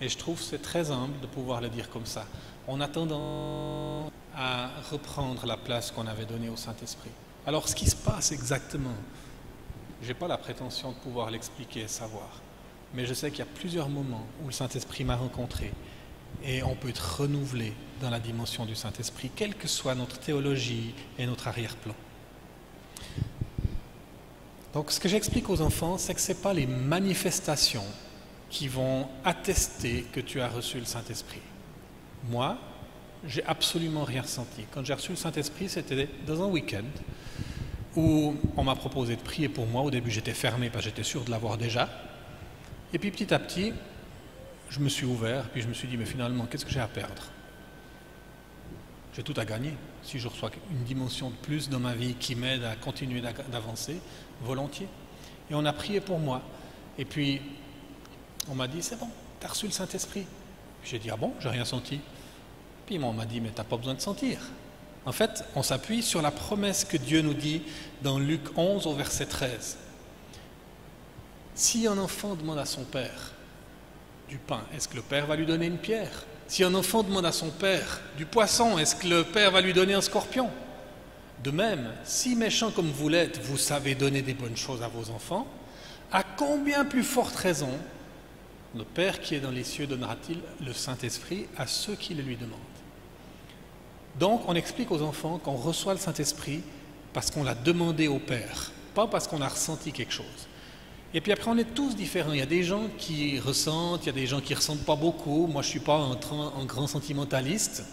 Et je trouve que c'est très humble de pouvoir le dire comme ça. On a tendance à reprendre la place qu'on avait donnée au Saint-Esprit. Alors ce qui se passe exactement, je n'ai pas la prétention de pouvoir l'expliquer et savoir, mais je sais qu'il y a plusieurs moments où le Saint-Esprit m'a rencontré. Et on peut être renouvelé dans la dimension du Saint-Esprit, quelle que soit notre théologie et notre arrière-plan. Donc ce que j'explique aux enfants, c'est que ce n'est pas les manifestations qui vont attester que tu as reçu le Saint-Esprit. Moi, j'ai absolument rien ressenti. Quand j'ai reçu le Saint-Esprit, c'était dans un week-end où on m'a proposé de prier pour moi. Au début, j'étais fermé parce que j'étais sûr de l'avoir déjà. Et puis petit à petit, je me suis ouvert, puis je me suis dit, mais finalement, qu'est-ce que j'ai à perdre? J'ai tout à gagner. Si je reçois une dimension de plus dans ma vie qui m'aide à continuer d'avancer, volontiers. Et on a prié pour moi. Et puis, on m'a dit, c'est bon, tu as reçu le Saint-Esprit. J'ai dit, ah bon, j'ai rien senti. Puis on m'a dit, mais tu n'as pas besoin de sentir. En fait, on s'appuie sur la promesse que Dieu nous dit dans Luc 11 au verset 13. Si un enfant demande à son père du pain, est-ce que le père va lui donner une pierre? Si un enfant demande à son père du poisson, est-ce que le père va lui donner un scorpion? De même, si méchant comme vous l'êtes, vous savez donner des bonnes choses à vos enfants, à combien plus forte raison Notre Père qui est dans les cieux donnera-t-il le Saint-Esprit à ceux qui le lui demandent? Donc, on explique aux enfants qu'on reçoit le Saint-Esprit parce qu'on l'a demandé au Père, pas parce qu'on a ressenti quelque chose. Et puis après, on est tous différents. Il y a des gens qui ressentent, il y a des gens qui ne ressentent pas beaucoup. Moi, je ne suis pas un grand sentimentaliste.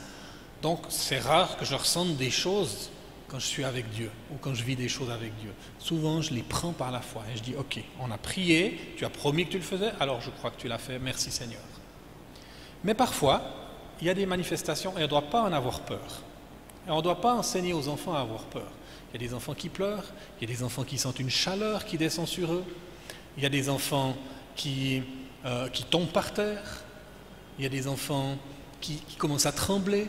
Donc, c'est rare que je ressente des choses quand je suis avec Dieu ou quand je vis des choses avec Dieu. Souvent, je les prends par la foi et je dis, ok, on a prié, tu as promis que tu le faisais, alors je crois que tu l'as fait, merci Seigneur. Mais parfois, il y a des manifestations et on ne doit pas en avoir peur. Et on ne doit pas enseigner aux enfants à avoir peur. Il y a des enfants qui pleurent, il y a des enfants qui sentent une chaleur qui descend sur eux, il y a des enfants qui tombent par terre, il y a des enfants qui commencent à trembler.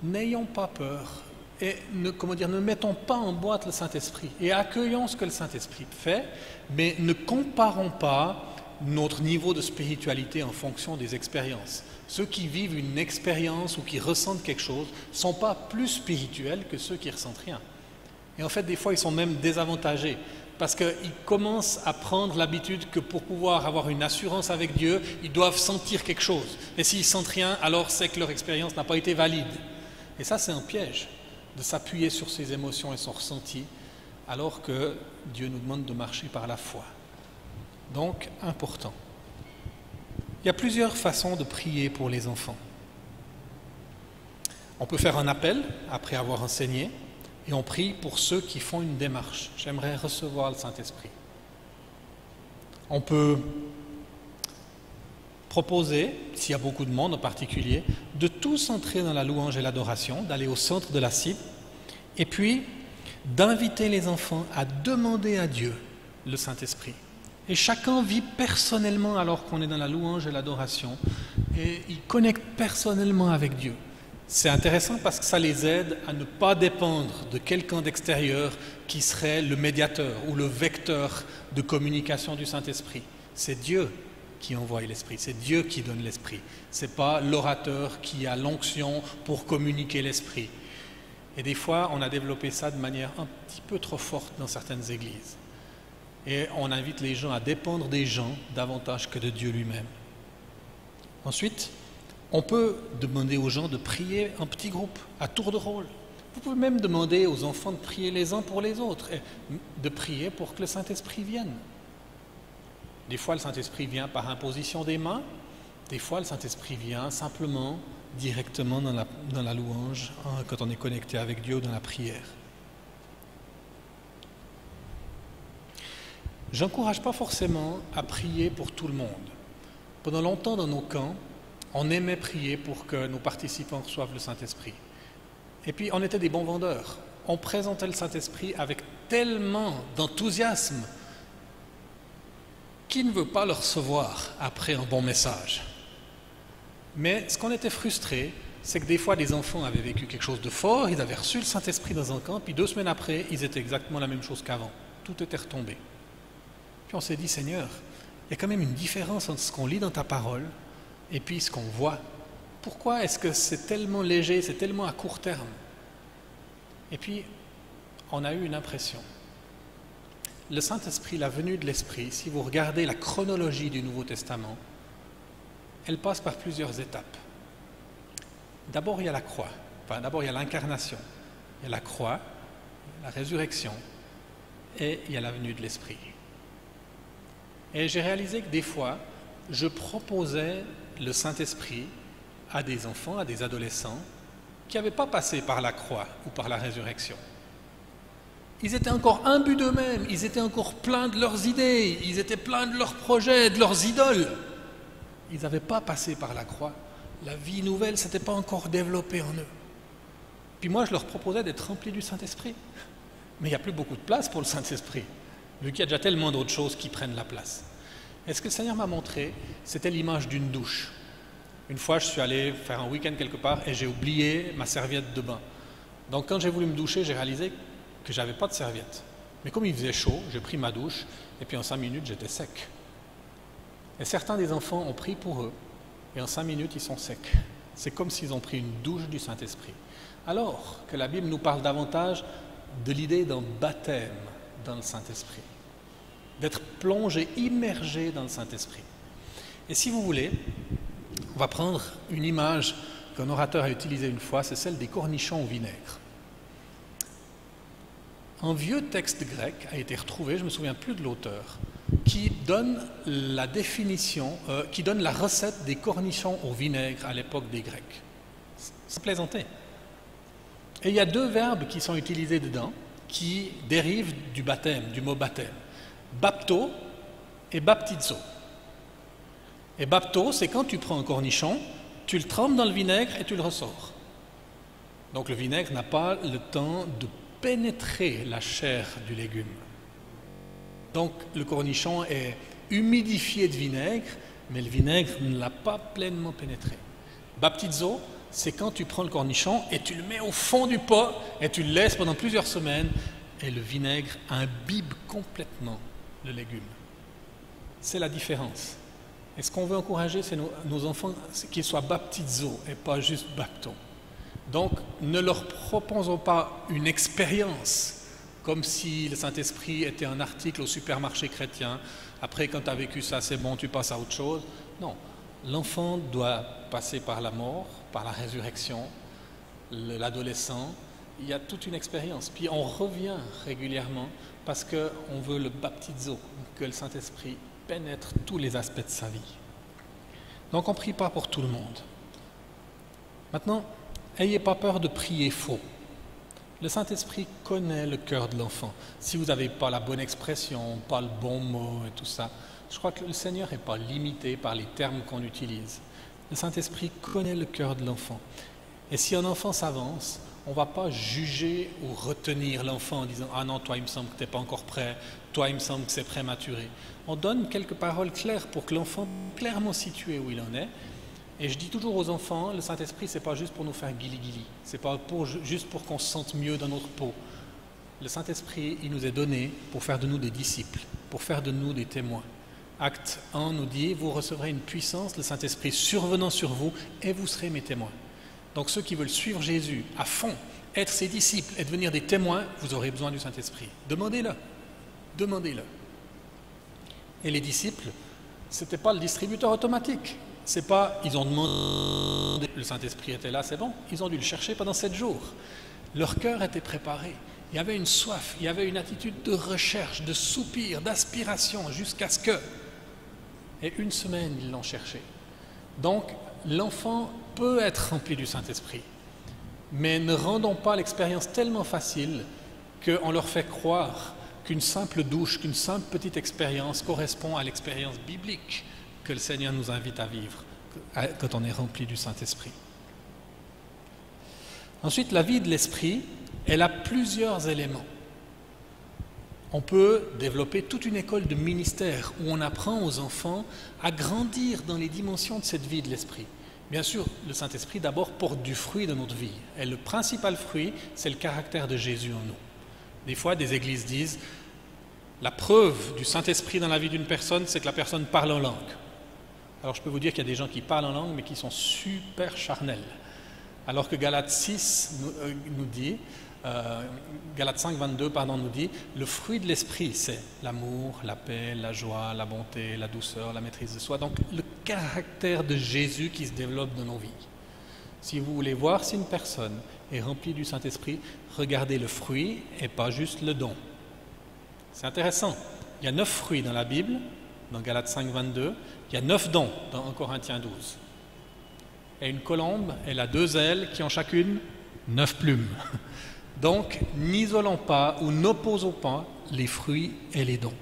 N'ayons pas peur et ne mettons pas en boîte le Saint-Esprit et accueillons ce que le Saint-Esprit fait, mais ne comparons pas notre niveau de spiritualité en fonction des expériences. Ceux qui vivent une expérience ou qui ressentent quelque chose ne sont pas plus spirituels que ceux qui ne ressentent rien. Et en fait, des fois, ils sont même désavantagés parce qu'ils commencent à prendre l'habitude que pour pouvoir avoir une assurance avec Dieu, ils doivent sentir quelque chose. Et s'ils ne sentent rien, alors c'est que leur expérience n'a pas été valide. Et ça, c'est un piège, de s'appuyer sur ses émotions et son ressenti, alors que Dieu nous demande de marcher par la foi. Donc, important. Il y a plusieurs façons de prier pour les enfants. On peut faire un appel après avoir enseigné, et on prie pour ceux qui font une démarche. J'aimerais recevoir le Saint-Esprit. On peut proposer, s'il y a beaucoup de monde en particulier, de tous entrer dans la louange et l'adoration, d'aller au centre de la cible, et puis d'inviter les enfants à demander à Dieu le Saint-Esprit. Et chacun vit personnellement alors qu'on est dans la louange et l'adoration, et il connecte personnellement avec Dieu. C'est intéressant parce que ça les aide à ne pas dépendre de quelqu'un d'extérieur qui serait le médiateur ou le vecteur de communication du Saint-Esprit. C'est Dieu qui envoie l'Esprit, c'est Dieu qui donne l'Esprit. Ce n'est pas l'orateur qui a l'onction pour communiquer l'Esprit. Et des fois, on a développé ça de manière un petit peu trop forte dans certaines églises. Et on invite les gens à dépendre des gens davantage que de Dieu lui-même. Ensuite, on peut demander aux gens de prier en petits groupes, à tour de rôle. Vous pouvez même demander aux enfants de prier les uns pour les autres, et de prier pour que le Saint-Esprit vienne. Des fois, le Saint-Esprit vient par imposition des mains, des fois, le Saint-Esprit vient simplement, directement dans la louange, quand on est connecté avec Dieu dans la prière. Je n'encourage pas forcément à prier pour tout le monde. Pendant longtemps dans nos camps, on aimait prier pour que nos participants reçoivent le Saint-Esprit. Et puis, on était des bons vendeurs. On présentait le Saint-Esprit avec tellement d'enthousiasme. Qui ne veut pas le recevoir après un bon message? Mais ce qu'on était frustré, c'est que des fois, des enfants avaient vécu quelque chose de fort, ils avaient reçu le Saint-Esprit dans un camp, puis 2 semaines après, ils étaient exactement la même chose qu'avant. Tout était retombé. Puis on s'est dit, Seigneur, il y a quand même une différence entre ce qu'on lit dans ta parole et puis ce qu'on voit. Pourquoi est-ce que c'est tellement léger, c'est tellement à court terme? Et puis, on a eu une impression. Le Saint-Esprit, la venue de l'Esprit, si vous regardez la chronologie du Nouveau Testament, elle passe par plusieurs étapes. D'abord, il y a la croix. Enfin, d'abord, il y a l'incarnation. Il y a la croix, la résurrection et il y a la venue de l'Esprit. Et j'ai réalisé que des fois, je proposais le Saint-Esprit à des enfants, à des adolescents qui n'avaient pas passé par la croix ou par la résurrection. Ils étaient encore imbus d'eux-mêmes, ils étaient encore pleins de leurs idées, ils étaient pleins de leurs projets, de leurs idoles. Ils n'avaient pas passé par la croix. La vie nouvelle ne s'était pas encore développée en eux. Puis moi, je leur proposais d'être remplis du Saint-Esprit. Mais il n'y a plus beaucoup de place pour le Saint-Esprit, vu qu'il y a déjà tellement d'autres choses qui prennent la place. Et ce que le Seigneur m'a montré, c'était l'image d'une douche. Une fois, je suis allé faire un week-end quelque part et j'ai oublié ma serviette de bain. Donc quand j'ai voulu me doucher, j'ai réalisé que je n'avais pas de serviette. Mais comme il faisait chaud, j'ai pris ma douche et puis en 5 minutes, j'étais sec. Et certains des enfants ont pris pour eux et en 5 minutes, ils sont secs. C'est comme s'ils ont pris une douche du Saint-Esprit. Alors que la Bible nous parle davantage de l'idée d'un baptême dans le Saint-Esprit, d'être plongé, immergé dans le Saint-Esprit. Et si vous voulez, on va prendre une image qu'un orateur a utilisée une fois, c'est celle des cornichons au vinaigre. Un vieux texte grec a été retrouvé, je ne me souviens plus de l'auteur, qui donne la définition, qui donne la recette des cornichons au vinaigre à l'époque des Grecs. C'est plaisanté. Et il y a deux verbes qui sont utilisés dedans, qui dérivent du baptême, du mot baptême. Bapto et baptizo. Et bapto, c'est quand tu prends un cornichon, tu le trempes dans le vinaigre et tu le ressors. Donc le vinaigre n'a pas le temps de pénétrer la chair du légume. Donc le cornichon est humidifié de vinaigre, mais le vinaigre ne l'a pas pleinement pénétré. Baptizo, c'est quand tu prends le cornichon et tu le mets au fond du pot et tu le laisses pendant plusieurs semaines et le vinaigre imbibe complètement le légume. C'est la différence. Et ce qu'on veut encourager, c'est nos enfants qu'ils soient baptizo et pas juste bapto. Donc, ne leur proposons pas une expérience comme si le Saint-Esprit était un article au supermarché chrétien. Après, quand tu as vécu ça, c'est bon, tu passes à autre chose. Non, l'enfant doit passer par la mort, par la résurrection, l'adolescent. Il y a toute une expérience. Puis on revient régulièrement parce qu'on veut le baptizo, que le Saint-Esprit pénètre tous les aspects de sa vie. Donc on ne prie pas pour tout le monde. Maintenant, n'ayez pas peur de prier faux. Le Saint-Esprit connaît le cœur de l'enfant. Si vous n'avez pas la bonne expression, pas le bon mot et tout ça, je crois que le Seigneur n'est pas limité par les termes qu'on utilise. Le Saint-Esprit connaît le cœur de l'enfant. Et si un enfant s'avance, on ne va pas juger ou retenir l'enfant en disant « Ah non, toi, il me semble que tu n'es pas encore prêt. Toi, il me semble que c'est prématuré. » On donne quelques paroles claires pour que l'enfant soit clairement situé où il en est. Et je dis toujours aux enfants, le Saint-Esprit, ce n'est pas juste pour nous faire guili-guili. Ce n'est pas juste pour qu'on se sente mieux dans notre peau. Le Saint-Esprit, il nous est donné pour faire de nous des disciples, pour faire de nous des témoins. Acte 1 nous dit, vous recevrez une puissance, le Saint-Esprit survenant sur vous, et vous serez mes témoins. Donc ceux qui veulent suivre Jésus à fond, être ses disciples et devenir des témoins, vous aurez besoin du Saint-Esprit. Demandez-le. Demandez-le. Et les disciples, ce n'était pas le distributeur automatique. C'est pas, ils ont demandé, le Saint-Esprit était là, c'est bon. Ils ont dû le chercher pendant 7 jours. Leur cœur était préparé. Il y avait une soif, il y avait une attitude de recherche, de soupir, d'aspiration, jusqu'à ce que... Et 1 semaine, ils l'ont cherché. Donc, l'enfant peut être rempli du Saint-Esprit. Mais ne rendons pas l'expérience tellement facile qu'on leur fait croire qu'une simple douche, qu'une simple petite expérience correspond à l'expérience biblique que le Seigneur nous invite à vivre quand on est rempli du Saint-Esprit. Ensuite, la vie de l'Esprit, elle a plusieurs éléments. On peut développer toute une école de ministère où on apprend aux enfants à grandir dans les dimensions de cette vie de l'Esprit. Bien sûr, le Saint-Esprit d'abord porte du fruit dans notre vie. Et le principal fruit, c'est le caractère de Jésus en nous. Des fois, des églises disent, la preuve du Saint-Esprit dans la vie d'une personne, c'est que la personne parle en langue. Alors je peux vous dire qu'il y a des gens qui parlent en langue, mais qui sont super charnels. Alors que Galates 6 nous dit, Galates 5, 22, nous dit, le fruit de l'Esprit, c'est l'amour, la paix, la joie, la bonté, la douceur, la maîtrise de soi. Donc le caractère de Jésus qui se développe dans nos vies. Si vous voulez voir si une personne est remplie du Saint-Esprit, regardez le fruit et pas juste le don. C'est intéressant. Il y a 9 fruits dans la Bible, dans Galates 5, 22. Il y a 9 dons dans 1 Corinthiens 12. Et une colombe, elle a 2 ailes qui ont chacune 9 plumes. Donc, n'isolons pas ou n'opposons pas les fruits et les dons.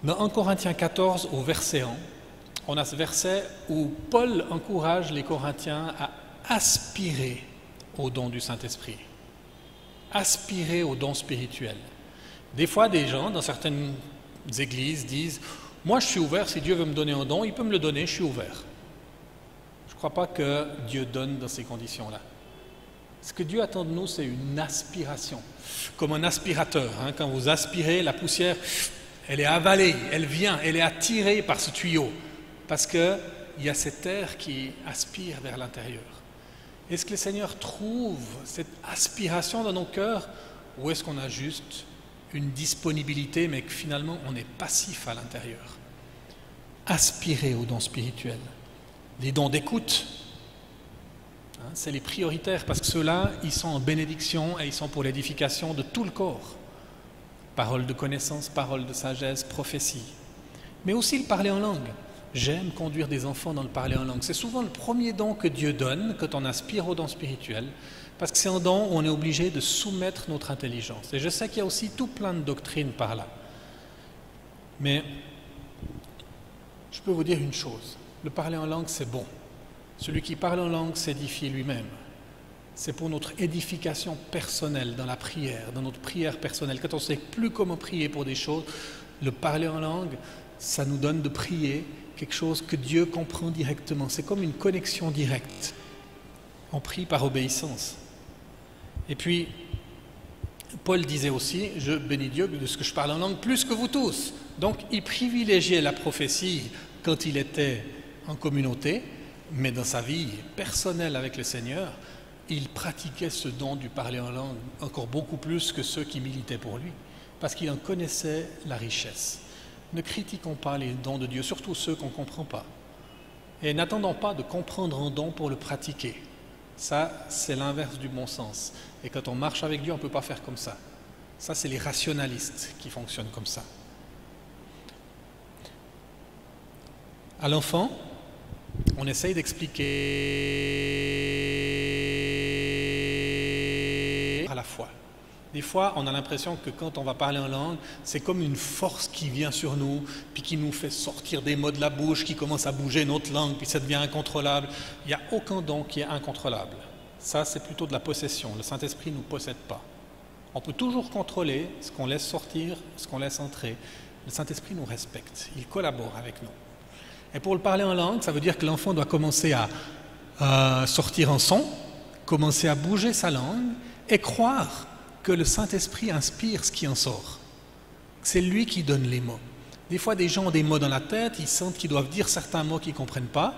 Dans 1 Corinthiens 14, au verset 1, on a ce verset où Paul encourage les Corinthiens à aspirer au don du Saint-Esprit. Aspirer au don spirituel. Des fois, des gens, dans certaines églises, disent « Moi, je suis ouvert, si Dieu veut me donner un don, il peut me le donner, je suis ouvert. » Je ne crois pas que Dieu donne dans ces conditions-là. Ce que Dieu attend de nous, c'est une aspiration. Comme un aspirateur. Quand vous aspirez, la poussière, elle est avalée, elle vient, elle est attirée par ce tuyau. Parce qu'il y a cet air qui aspire vers l'intérieur. Est-ce que le Seigneur trouve cette aspiration dans nos cœurs ou est-ce qu'on a juste une disponibilité mais que finalement on est passif à l'intérieur? aspirer aux dons spirituels. Les dons d'écoute, c'est les prioritaires parce que ceux-là, ils sont en bénédiction et ils sont pour l'édification de tout le corps. Parole de connaissance, parole de sagesse, prophétie. Mais aussi le parler en langue. J'aime conduire des enfants dans le parler en langue. C'est souvent le premier don que Dieu donne quand on aspire au don spirituel, parce que c'est un don où on est obligé de soumettre notre intelligence. Et je sais qu'il y a aussi tout plein de doctrines par là. Mais je peux vous dire une chose, le parler en langue c'est bon. Celui qui parle en langue s'édifie lui-même. C'est pour notre édification personnelle dans la prière, dans notre prière personnelle. Quand on ne sait plus comment prier pour des choses, le parler en langue, ça nous donne de prier quelque chose que Dieu comprend directement. C'est comme une connexion directe. On prie par obéissance. Et puis, Paul disait aussi, je bénis Dieu de ce que je parle en langue plus que vous tous. Donc, il privilégiait la prophétie quand il était en communauté, mais dans sa vie personnelle avec le Seigneur, il pratiquait ce don du parler en langue encore beaucoup plus que ceux qui militaient pour lui, parce qu'il en connaissait la richesse. Ne critiquons pas les dons de Dieu, surtout ceux qu'on ne comprend pas. Et n'attendons pas de comprendre un don pour le pratiquer. Ça, c'est l'inverse du bon sens. Et quand on marche avec Dieu, on ne peut pas faire comme ça. Ça, c'est les rationalistes qui fonctionnent comme ça. À l'enfant, on essaye d'expliquer à la fois. Des fois, on a l'impression que quand on va parler en langue, c'est comme une force qui vient sur nous, puis qui nous fait sortir des mots de la bouche, qui commence à bouger notre langue, puis ça devient incontrôlable. Il n'y a aucun don qui est incontrôlable. Ça, c'est plutôt de la possession. Le Saint-Esprit ne nous possède pas. On peut toujours contrôler ce qu'on laisse sortir, ce qu'on laisse entrer. Le Saint-Esprit nous respecte. Il collabore avec nous. Et pour le parler en langue, ça veut dire que l'enfant doit commencer à sortir un son, commencer à bouger sa langue et croire que le Saint-Esprit inspire ce qui en sort. C'est lui qui donne les mots. Des fois, des gens ont des mots dans la tête, ils sentent qu'ils doivent dire certains mots qu'ils ne comprennent pas,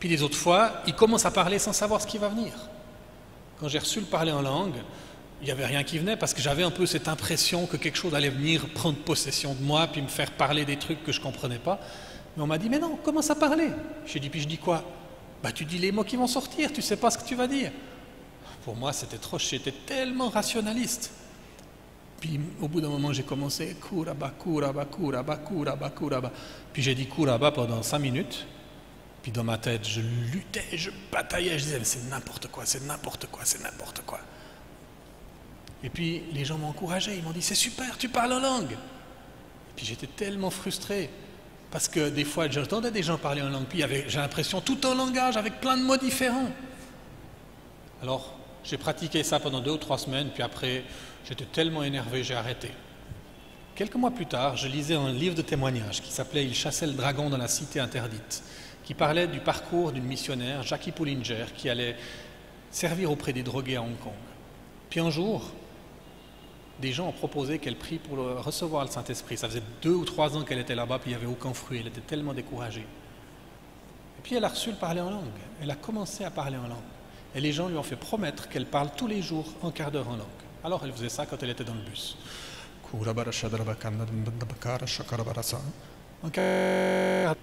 puis les autres fois, ils commencent à parler sans savoir ce qui va venir. Quand j'ai reçu le parler en langue, il n'y avait rien qui venait parce que j'avais un peu cette impression que quelque chose allait venir prendre possession de moi, puis me faire parler des trucs que je ne comprenais pas. Mais on m'a dit, mais non, commence à parler. J'ai dit, puis je dis quoi? Bah tu dis les mots qui vont sortir, tu ne sais pas ce que tu vas dire. Pour moi, c'était trop, j'étais tellement rationaliste. Puis au bout d'un moment, j'ai commencé Kuraba, Kuraba, Kuraba, Kuraba, Kuraba. Puis j'ai dit Kuraba pendant 5 minutes. Puis dans ma tête, je luttais, je bataillais, je disais, mais c'est n'importe quoi, c'est n'importe quoi, c'est n'importe quoi. Et puis les gens m'ont encouragé, ils m'ont dit, c'est super, tu parles en langue. Et puis j'étais tellement frustré. Parce que des fois, j'entendais des gens parler en langue, puis j'ai l'impression tout un langage avec plein de mots différents. Alors, j'ai pratiqué ça pendant 2 ou 3 semaines, puis après, j'étais tellement énervé, j'ai arrêté. Quelques mois plus tard, je lisais un livre de témoignages qui s'appelait « Il chassait le dragon dans la cité interdite », qui parlait du parcours d'une missionnaire, Jackie Pullinger, qui allait servir auprès des drogués à Hong Kong. Puis un jour, des gens ont proposé qu'elle prie pour recevoir le Saint-Esprit. Ça faisait 2 ou 3 ans qu'elle était là-bas, puis il n'y avait aucun fruit. Elle était tellement découragée. Et puis elle a reçu le parler en langue. Elle a commencé à parler en langue. Et les gens lui ont fait promettre qu'elle parle tous les jours un quart d'heure en langue. Alors elle faisait ça quand elle était dans le bus. Au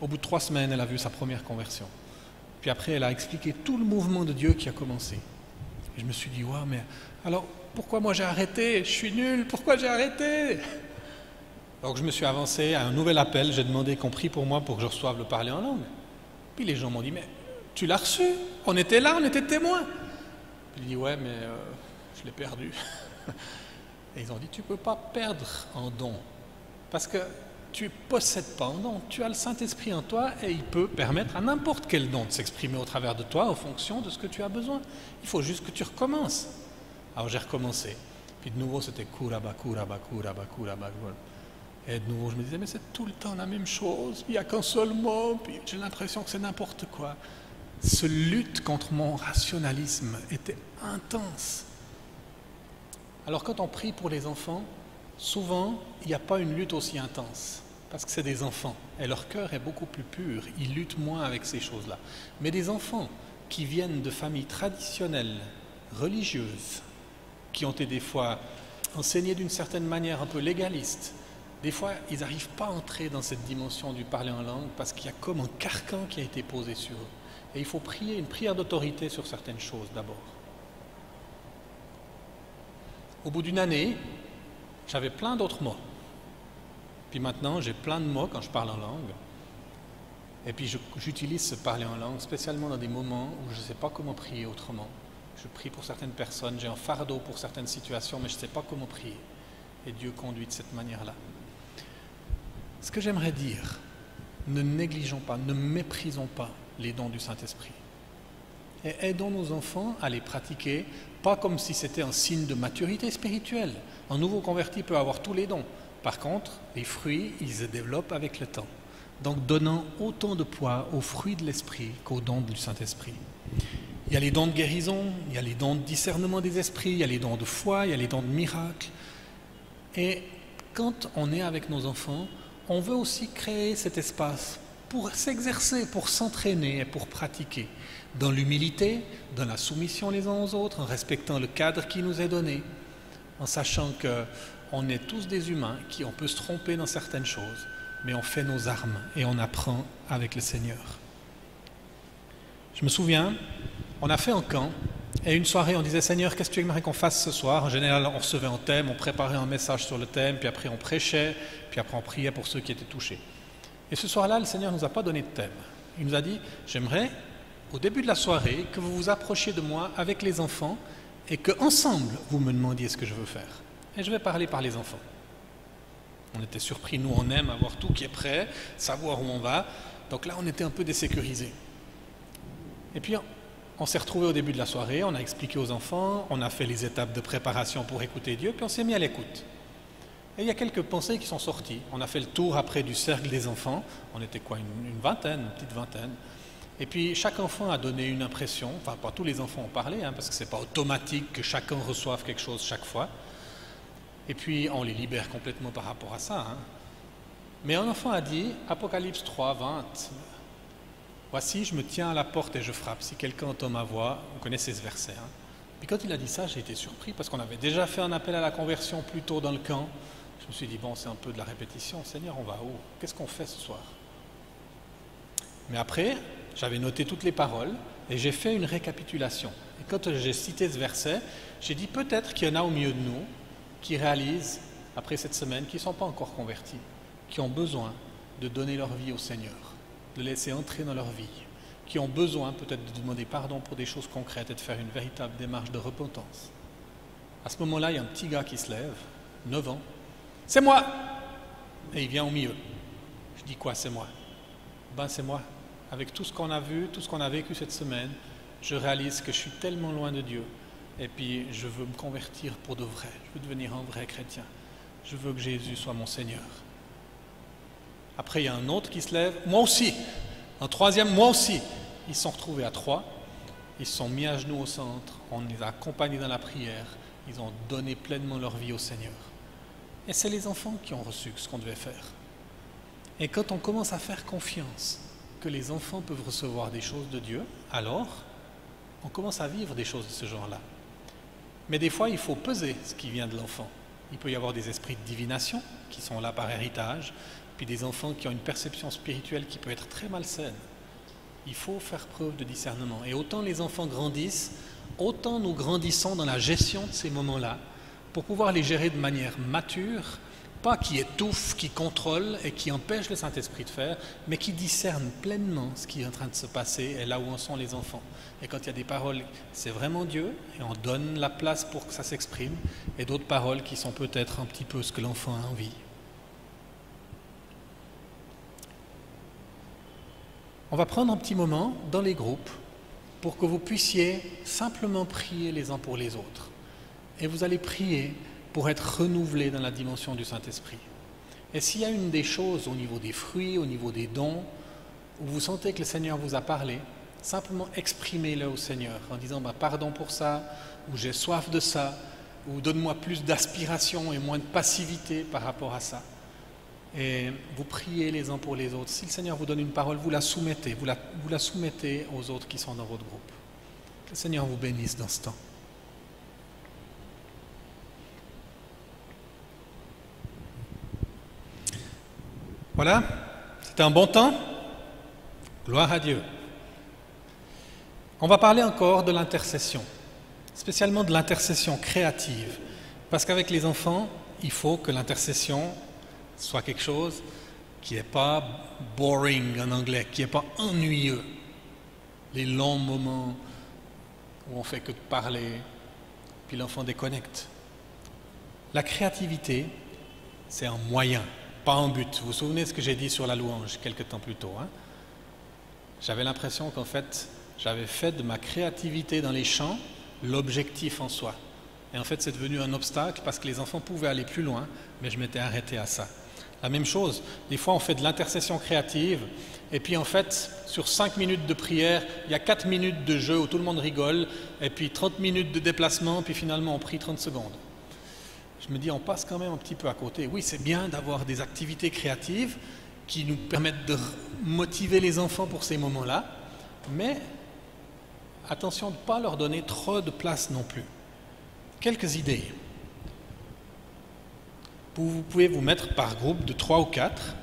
bout de 3 semaines, elle a vu sa première conversion. Puis après, elle a expliqué tout le mouvement de Dieu qui a commencé. Et je me suis dit, ouais, mais alors pourquoi moi j'ai arrêté? Je suis nul, pourquoi j'ai arrêté? Donc je me suis avancé à un nouvel appel, j'ai demandé qu'on prie pour moi pour que je reçoive le parler en langue. Puis les gens m'ont dit, mais tu l'as reçu? On était là, on était témoins. J'ai dit, ouais, mais je l'ai perdu. Et ils ont dit, tu ne peux pas perdre un don, parce que tu ne possèdes pas un don, tu as le Saint-Esprit en toi et il peut permettre à n'importe quel don de s'exprimer au travers de toi en fonction de ce que tu as besoin. Il faut juste que tu recommences. Alors j'ai recommencé. Puis de nouveau c'était Kuraba, Kuraba, Kuraba, Kuraba. Et de nouveau je me disais, mais c'est tout le temps la même chose, il n'y a qu'un seul mot, puis j'ai l'impression que c'est n'importe quoi. Ce lutte contre mon rationalisme était intense. Alors quand on prie pour les enfants, souvent il n'y a pas une lutte aussi intense, parce que c'est des enfants, et leur cœur est beaucoup plus pur, ils luttent moins avec ces choses-là. Mais des enfants qui viennent de familles traditionnelles, religieuses, qui ont été des fois enseignées d'une certaine manière un peu légaliste, des fois, ils n'arrivent pas à entrer dans cette dimension du parler en langue parce qu'il y a comme un carcan qui a été posé sur eux. Et il faut prier une prière d'autorité sur certaines choses d'abord. Au bout d'une année, j'avais plein d'autres mots. Puis maintenant, j'ai plein de mots quand je parle en langue. Et puis j'utilise ce parler en langue, spécialement dans des moments où je ne sais pas comment prier autrement. Je prie pour certaines personnes, j'ai un fardeau pour certaines situations, mais je ne sais pas comment prier. Et Dieu conduit de cette manière-là. Ce que j'aimerais dire, ne négligeons pas, ne méprisons pas les dons du Saint-Esprit. Et aidons nos enfants à les pratiquer, pas comme si c'était un signe de maturité spirituelle. Un nouveau converti peut avoir tous les dons. Par contre, les fruits, ils se développent avec le temps. Donc donnant autant de poids aux fruits de l'Esprit qu'aux dons du Saint-Esprit. Il y a les dons de guérison, il y a les dons de discernement des esprits, il y a les dons de foi, il y a les dons de miracles. Et quand on est avec nos enfants, on veut aussi créer cet espace pour s'exercer, pour s'entraîner et pour pratiquer dans l'humilité, dans la soumission les uns aux autres, en respectant le cadre qui nous est donné, en sachant qu'on est tous des humains, on peut se tromper dans certaines choses, mais on fait nos armes et on apprend avec le Seigneur. Je me souviens, on a fait un camp et une soirée on disait « Seigneur, qu'est-ce que tu aimerais qu'on fasse ce soir ?» En général, on recevait un thème, on préparait un message sur le thème, puis après on prêchait, puis après on priait pour ceux qui étaient touchés. Et ce soir-là, le Seigneur ne nous a pas donné de thème. Il nous a dit « J'aimerais, au début de la soirée, que vous vous approchiez de moi avec les enfants et qu'ensemble, vous me demandiez ce que je veux faire. Et je vais parler par les enfants. » On était surpris, nous on aime avoir tout qui est prêt, savoir où on va. Donc là, on était un peu désécurisés. Et puis, on s'est retrouvés au début de la soirée, on a expliqué aux enfants, on a fait les étapes de préparation pour écouter Dieu, puis on s'est mis à l'écoute. Et il y a quelques pensées qui sont sorties. On a fait le tour après du cercle des enfants. On était quoi, une vingtaine, une petite vingtaine. Et puis chaque enfant a donné une impression. Enfin, pas tous les enfants ont parlé, parce que ce n'est pas automatique que chacun reçoive quelque chose chaque fois. Et puis on les libère complètement par rapport à ça. Mais un enfant a dit, Apocalypse 3, 20, « Voici, je me tiens à la porte et je frappe. Si quelqu'un entend ma voix, vous connaissez ce verset. » Et quand il a dit ça, j'ai été surpris parce qu'on avait déjà fait un appel à la conversion plus tôt dans le camp. Je me suis dit, bon, c'est un peu de la répétition. Seigneur, on va où? Qu'est-ce qu'on fait ce soir? Mais après, j'avais noté toutes les paroles et j'ai fait une récapitulation. Et quand j'ai cité ce verset, j'ai dit peut-être qu'il y en a au milieu de nous qui réalisent, après cette semaine, qu'ils ne sont pas encore convertis, qui ont besoin de donner leur vie au Seigneur, de laisser entrer dans leur vie, qui ont besoin peut-être de demander pardon pour des choses concrètes et de faire une véritable démarche de repentance. À ce moment-là, il y a un petit gars qui se lève, 9 ans, « C'est moi !» Et il vient au milieu. Je dis quoi, c'est moi? Ben c'est moi. Avec tout ce qu'on a vu, tout ce qu'on a vécu cette semaine, je réalise que je suis tellement loin de Dieu. Et puis je veux me convertir pour de vrai. Je veux devenir un vrai chrétien. Je veux que Jésus soit mon Seigneur. Après, il y a un autre qui se lève. Moi aussi. Un troisième, moi aussi. Ils se sont retrouvés à 3. Ils se sont mis à genoux au centre. On les a accompagnés dans la prière. Ils ont donné pleinement leur vie au Seigneur. Et c'est les enfants qui ont reçu ce qu'on devait faire. Et quand on commence à faire confiance que les enfants peuvent recevoir des choses de Dieu, alors on commence à vivre des choses de ce genre-là. Mais des fois, il faut peser ce qui vient de l'enfant. Il peut y avoir des esprits de divination qui sont là par héritage, puis des enfants qui ont une perception spirituelle qui peut être très malsaine. Il faut faire preuve de discernement. Et autant les enfants grandissent, autant nous grandissons dans la gestion de ces moments-là pour pouvoir les gérer de manière mature, pas qui étouffe, qui contrôle et qui empêche le Saint-Esprit de faire, mais qui discerne pleinement ce qui est en train de se passer et là où en sont les enfants. Et quand il y a des paroles, c'est vraiment Dieu, et on donne la place pour que ça s'exprime, et d'autres paroles qui sont peut-être un petit peu ce que l'enfant a envie. On va prendre un petit moment dans les groupes pour que vous puissiez simplement prier les uns pour les autres. Et vous allez prier pour être renouvelés dans la dimension du Saint-Esprit. Et s'il y a une des choses au niveau des fruits, au niveau des dons, où vous sentez que le Seigneur vous a parlé, simplement exprimez-le au Seigneur en disant pardon pour ça, ou j'ai soif de ça, ou donne-moi plus d'aspiration et moins de passivité par rapport à ça. Et vous priez les uns pour les autres. Si le Seigneur vous donne une parole, vous la soumettez, vous la soumettez aux autres qui sont dans votre groupe. Que le Seigneur vous bénisse dans ce temps. Voilà, c'était un bon temps. Gloire à Dieu. On va parler encore de l'intercession, spécialement de l'intercession créative. Parce qu'avec les enfants, il faut que l'intercession soit quelque chose qui n'est pas boring en anglais, qui n'est pas ennuyeux. Les longs moments où on fait que de parler, puis l'enfant déconnecte. La créativité, c'est un moyen, pas un but. Vous vous souvenez de ce que j'ai dit sur la louange quelques temps plus tôt, hein? J'avais l'impression qu'en fait, j'avais fait de ma créativité dans les chants l'objectif en soi. Et en fait, c'est devenu un obstacle parce que les enfants pouvaient aller plus loin, mais je m'étais arrêté à ça. La même chose, des fois on fait de l'intercession créative, et puis en fait, sur 5 minutes de prière, il y a 4 minutes de jeu où tout le monde rigole, et puis 30 minutes de déplacement, puis finalement on prie 30 secondes. Je me dis, on passe quand même un petit peu à côté. Oui, c'est bien d'avoir des activités créatives qui nous permettent de motiver les enfants pour ces moments-là, mais attention de ne pas leur donner trop de place non plus. Quelques idées. Vous pouvez vous mettre par groupe de 3 ou 4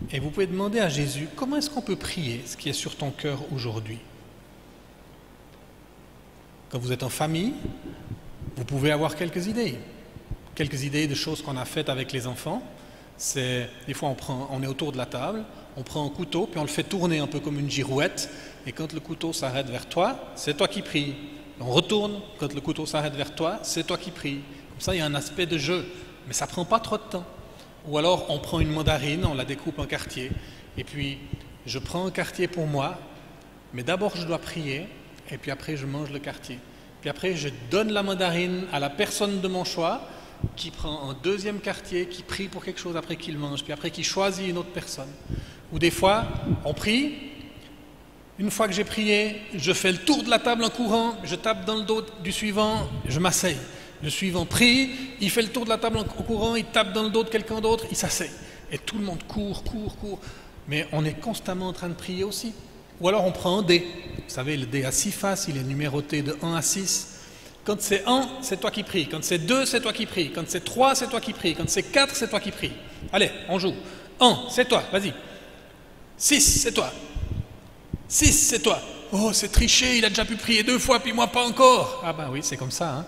et vous pouvez demander à Jésus, comment est-ce qu'on peut prier ce qui est sur ton cœur aujourd'hui? Quand vous êtes en famille, vous pouvez avoir quelques idées. Quelques idées de choses qu'on a faites avec les enfants. C'est, des fois on est autour de la table, on prend un couteau, puis on le fait tourner un peu comme une girouette, et quand le couteau s'arrête vers toi, c'est toi qui pries. On retourne, quand le couteau s'arrête vers toi, c'est toi qui pries. Comme ça, il y a un aspect de jeu, mais ça ne prend pas trop de temps. Ou alors, on prend une mandarine, on la découpe en quartiers, et puis je prends un quartier pour moi, mais d'abord je dois prier, et puis après je mange le quartier. Puis après, je donne la mandarine à la personne de mon choix, qui prend un deuxième quartier, qui prie pour quelque chose après qu'il mange, puis après qui choisit une autre personne. Ou des fois, on prie, une fois que j'ai prié, je fais le tour de la table en courant, je tape dans le dos du suivant, je m'asseye. Le suivant prie, il fait le tour de la table en courant, il tape dans le dos de quelqu'un d'autre, il s'asseye. Et tout le monde court. Mais on est constamment en train de prier aussi. Ou alors on prend un dé. Vous savez, le dé a 6 faces, il est numéroté de 1 à 6. Quand c'est 1, c'est toi qui pries. Quand c'est 2, c'est toi qui pries. Quand c'est 3, c'est toi qui pries. Quand c'est 4, c'est toi qui pries. Allez, on joue. 1, c'est toi, vas-y. 6, c'est toi. 6, c'est toi. Oh, c'est triché, il a déjà pu prier 2 fois, puis moi pas encore. Ah ben oui, c'est comme ça, hein.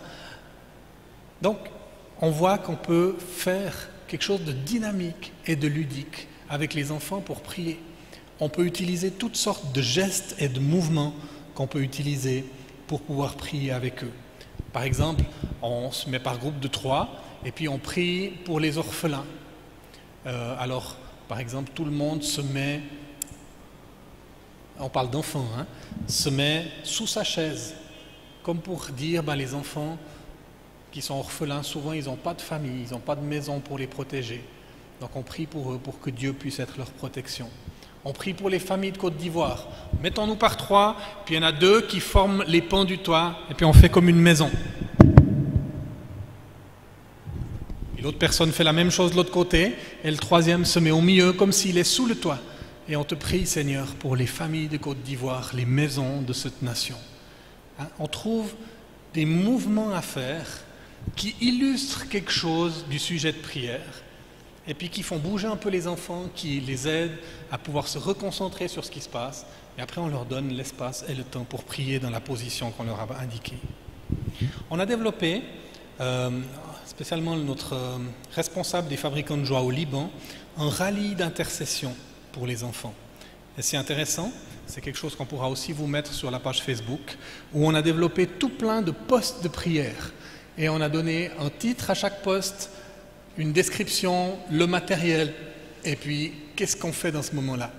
Donc, on voit qu'on peut faire quelque chose de dynamique et de ludique avec les enfants pour prier. On peut utiliser toutes sortes de gestes et de mouvements qu'on peut utiliser pour pouvoir prier avec eux. Par exemple, on se met par groupe de 3 et puis on prie pour les orphelins. Alors, par exemple, tout le monde se met, on parle d'enfants, hein, se met sous sa chaise, comme pour dire, les enfants qui sont orphelins, souvent ils n'ont pas de famille, ils n'ont pas de maison pour les protéger. Donc on prie pour eux, pour que Dieu puisse être leur protection. On prie pour les familles de Côte d'Ivoire. Mettons-nous par 3, puis il y en a 2 qui forment les pans du toit, et puis on fait comme une maison. Et l'autre personne fait la même chose de l'autre côté, et le troisième se met au milieu comme s'il est sous le toit. Et on te prie, Seigneur, pour les familles de Côte d'Ivoire, les maisons de cette nation. Hein, on trouve des mouvements à faire qui illustrent quelque chose du sujet de prière, et puis qui font bouger un peu les enfants, qui les aident à pouvoir se reconcentrer sur ce qui se passe, et après on leur donne l'espace et le temps pour prier dans la position qu'on leur a indiquée. On a développé, spécialement notre responsable des fabricants de joie au Liban, un rallye d'intercession pour les enfants. Et c'est intéressant, c'est quelque chose qu'on pourra aussi vous mettre sur la page Facebook, où on a développé tout plein de postes de prière, et on a donné un titre à chaque poste, une description, le matériel, et puis qu'est-ce qu'on fait dans ce moment-là.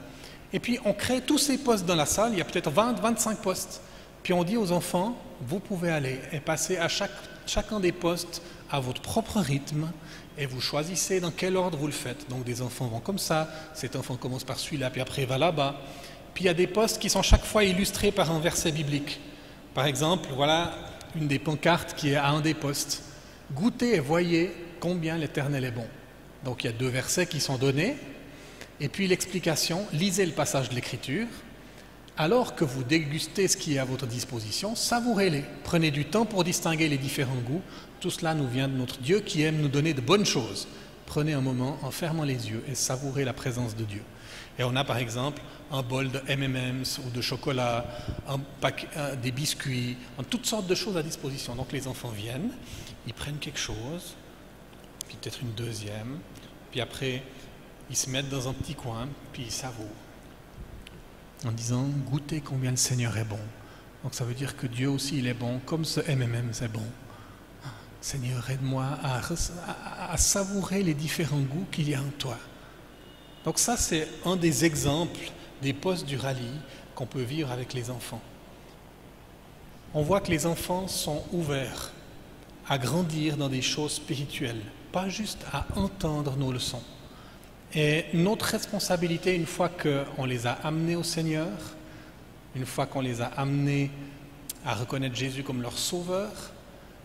Et puis on crée tous ces postes dans la salle, il y a peut-être 20-25 postes, puis on dit aux enfants, vous pouvez aller et passer à chacun des postes à votre propre rythme, et vous choisissez dans quel ordre vous le faites. Donc des enfants vont comme ça, cet enfant commence par celui-là, puis après va là-bas. Puis il y a des postes qui sont chaque fois illustrés par un verset biblique. Par exemple, voilà une des pancartes qui est à un des postes. Goûtez et voyez combien l'Éternel est bon. Donc il y a 2 versets qui sont donnés, et puis l'explication, lisez le passage de l'Écriture, alors que vous dégustez ce qui est à votre disposition, savourez-les, prenez du temps pour distinguer les différents goûts, tout cela nous vient de notre Dieu qui aime nous donner de bonnes choses. prenez un moment en fermant les yeux et savourez la présence de Dieu. Et on a par exemple un bol de M&M's ou de chocolat, des biscuits, toutes sortes de choses à disposition. Donc les enfants viennent, ils prennent quelque chose, puis peut-être une deuxième, puis après ils se mettent dans un petit coin, puis ils savourent. En disant, goûtez combien le Seigneur est bon. Donc ça veut dire que Dieu aussi il est bon, comme ce M&M's est bon. Seigneur, aide-moi à savourer les différents goûts qu'il y a en toi. Donc ça, c'est un des exemples des postes du rallye qu'on peut vivre avec les enfants. On voit que les enfants sont ouverts à grandir dans des choses spirituelles, pas juste à entendre nos leçons. Et notre responsabilité, une fois qu'on les a amenés au Seigneur, une fois qu'on les a amenés à reconnaître Jésus comme leur sauveur,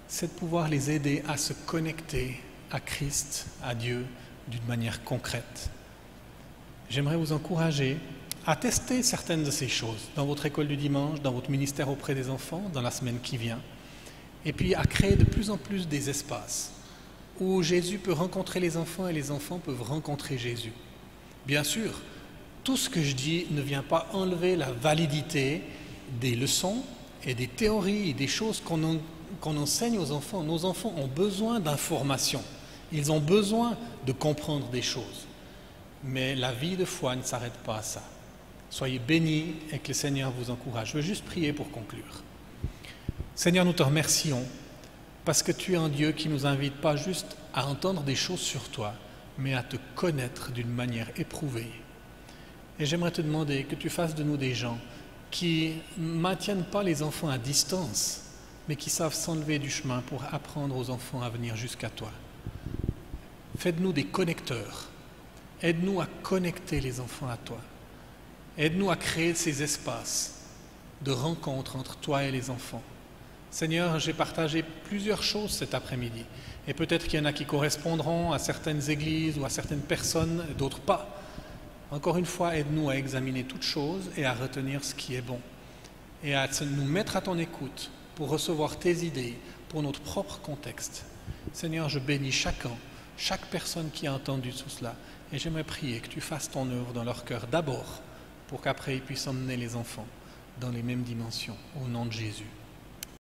c'est de pouvoir les aider à se connecter à Christ, à Dieu, d'une manière concrète. J'aimerais vous encourager à tester certaines de ces choses dans votre école du dimanche, dans votre ministère auprès des enfants, dans la semaine qui vient, et puis à créer de plus en plus des espaces où Jésus peut rencontrer les enfants et les enfants peuvent rencontrer Jésus. Bien sûr, tout ce que je dis ne vient pas enlever la validité des leçons et des théories et des choses qu'on enseigne aux enfants. Nos enfants ont besoin d'informations, ils ont besoin de comprendre des choses. Mais la vie de foi ne s'arrête pas à ça. Soyez bénis et que le Seigneur vous encourage. Je veux juste prier pour conclure. Seigneur, nous te remercions parce que tu es un Dieu qui ne nous invite pas juste à entendre des choses sur toi, mais à te connaître d'une manière éprouvée. Et j'aimerais te demander que tu fasses de nous des gens qui ne maintiennent pas les enfants à distance, mais qui savent s'enlever du chemin pour apprendre aux enfants à venir jusqu'à toi. Faites-nous des connecteurs. Aide-nous à connecter les enfants à toi. Aide-nous à créer ces espaces de rencontre entre toi et les enfants. Seigneur, j'ai partagé plusieurs choses cet après-midi. Et peut-être qu'il y en a qui correspondront à certaines églises ou à certaines personnes, d'autres pas. Encore une fois, aide-nous à examiner toutes choses et à retenir ce qui est bon. Et à nous mettre à ton écoute pour recevoir tes idées pour notre propre contexte. Seigneur, je bénis chaque personne qui a entendu tout cela. Et j'aimerais prier que tu fasses ton œuvre dans leur cœur d'abord, pour qu'après ils puissent emmener les enfants dans les mêmes dimensions, au nom de Jésus.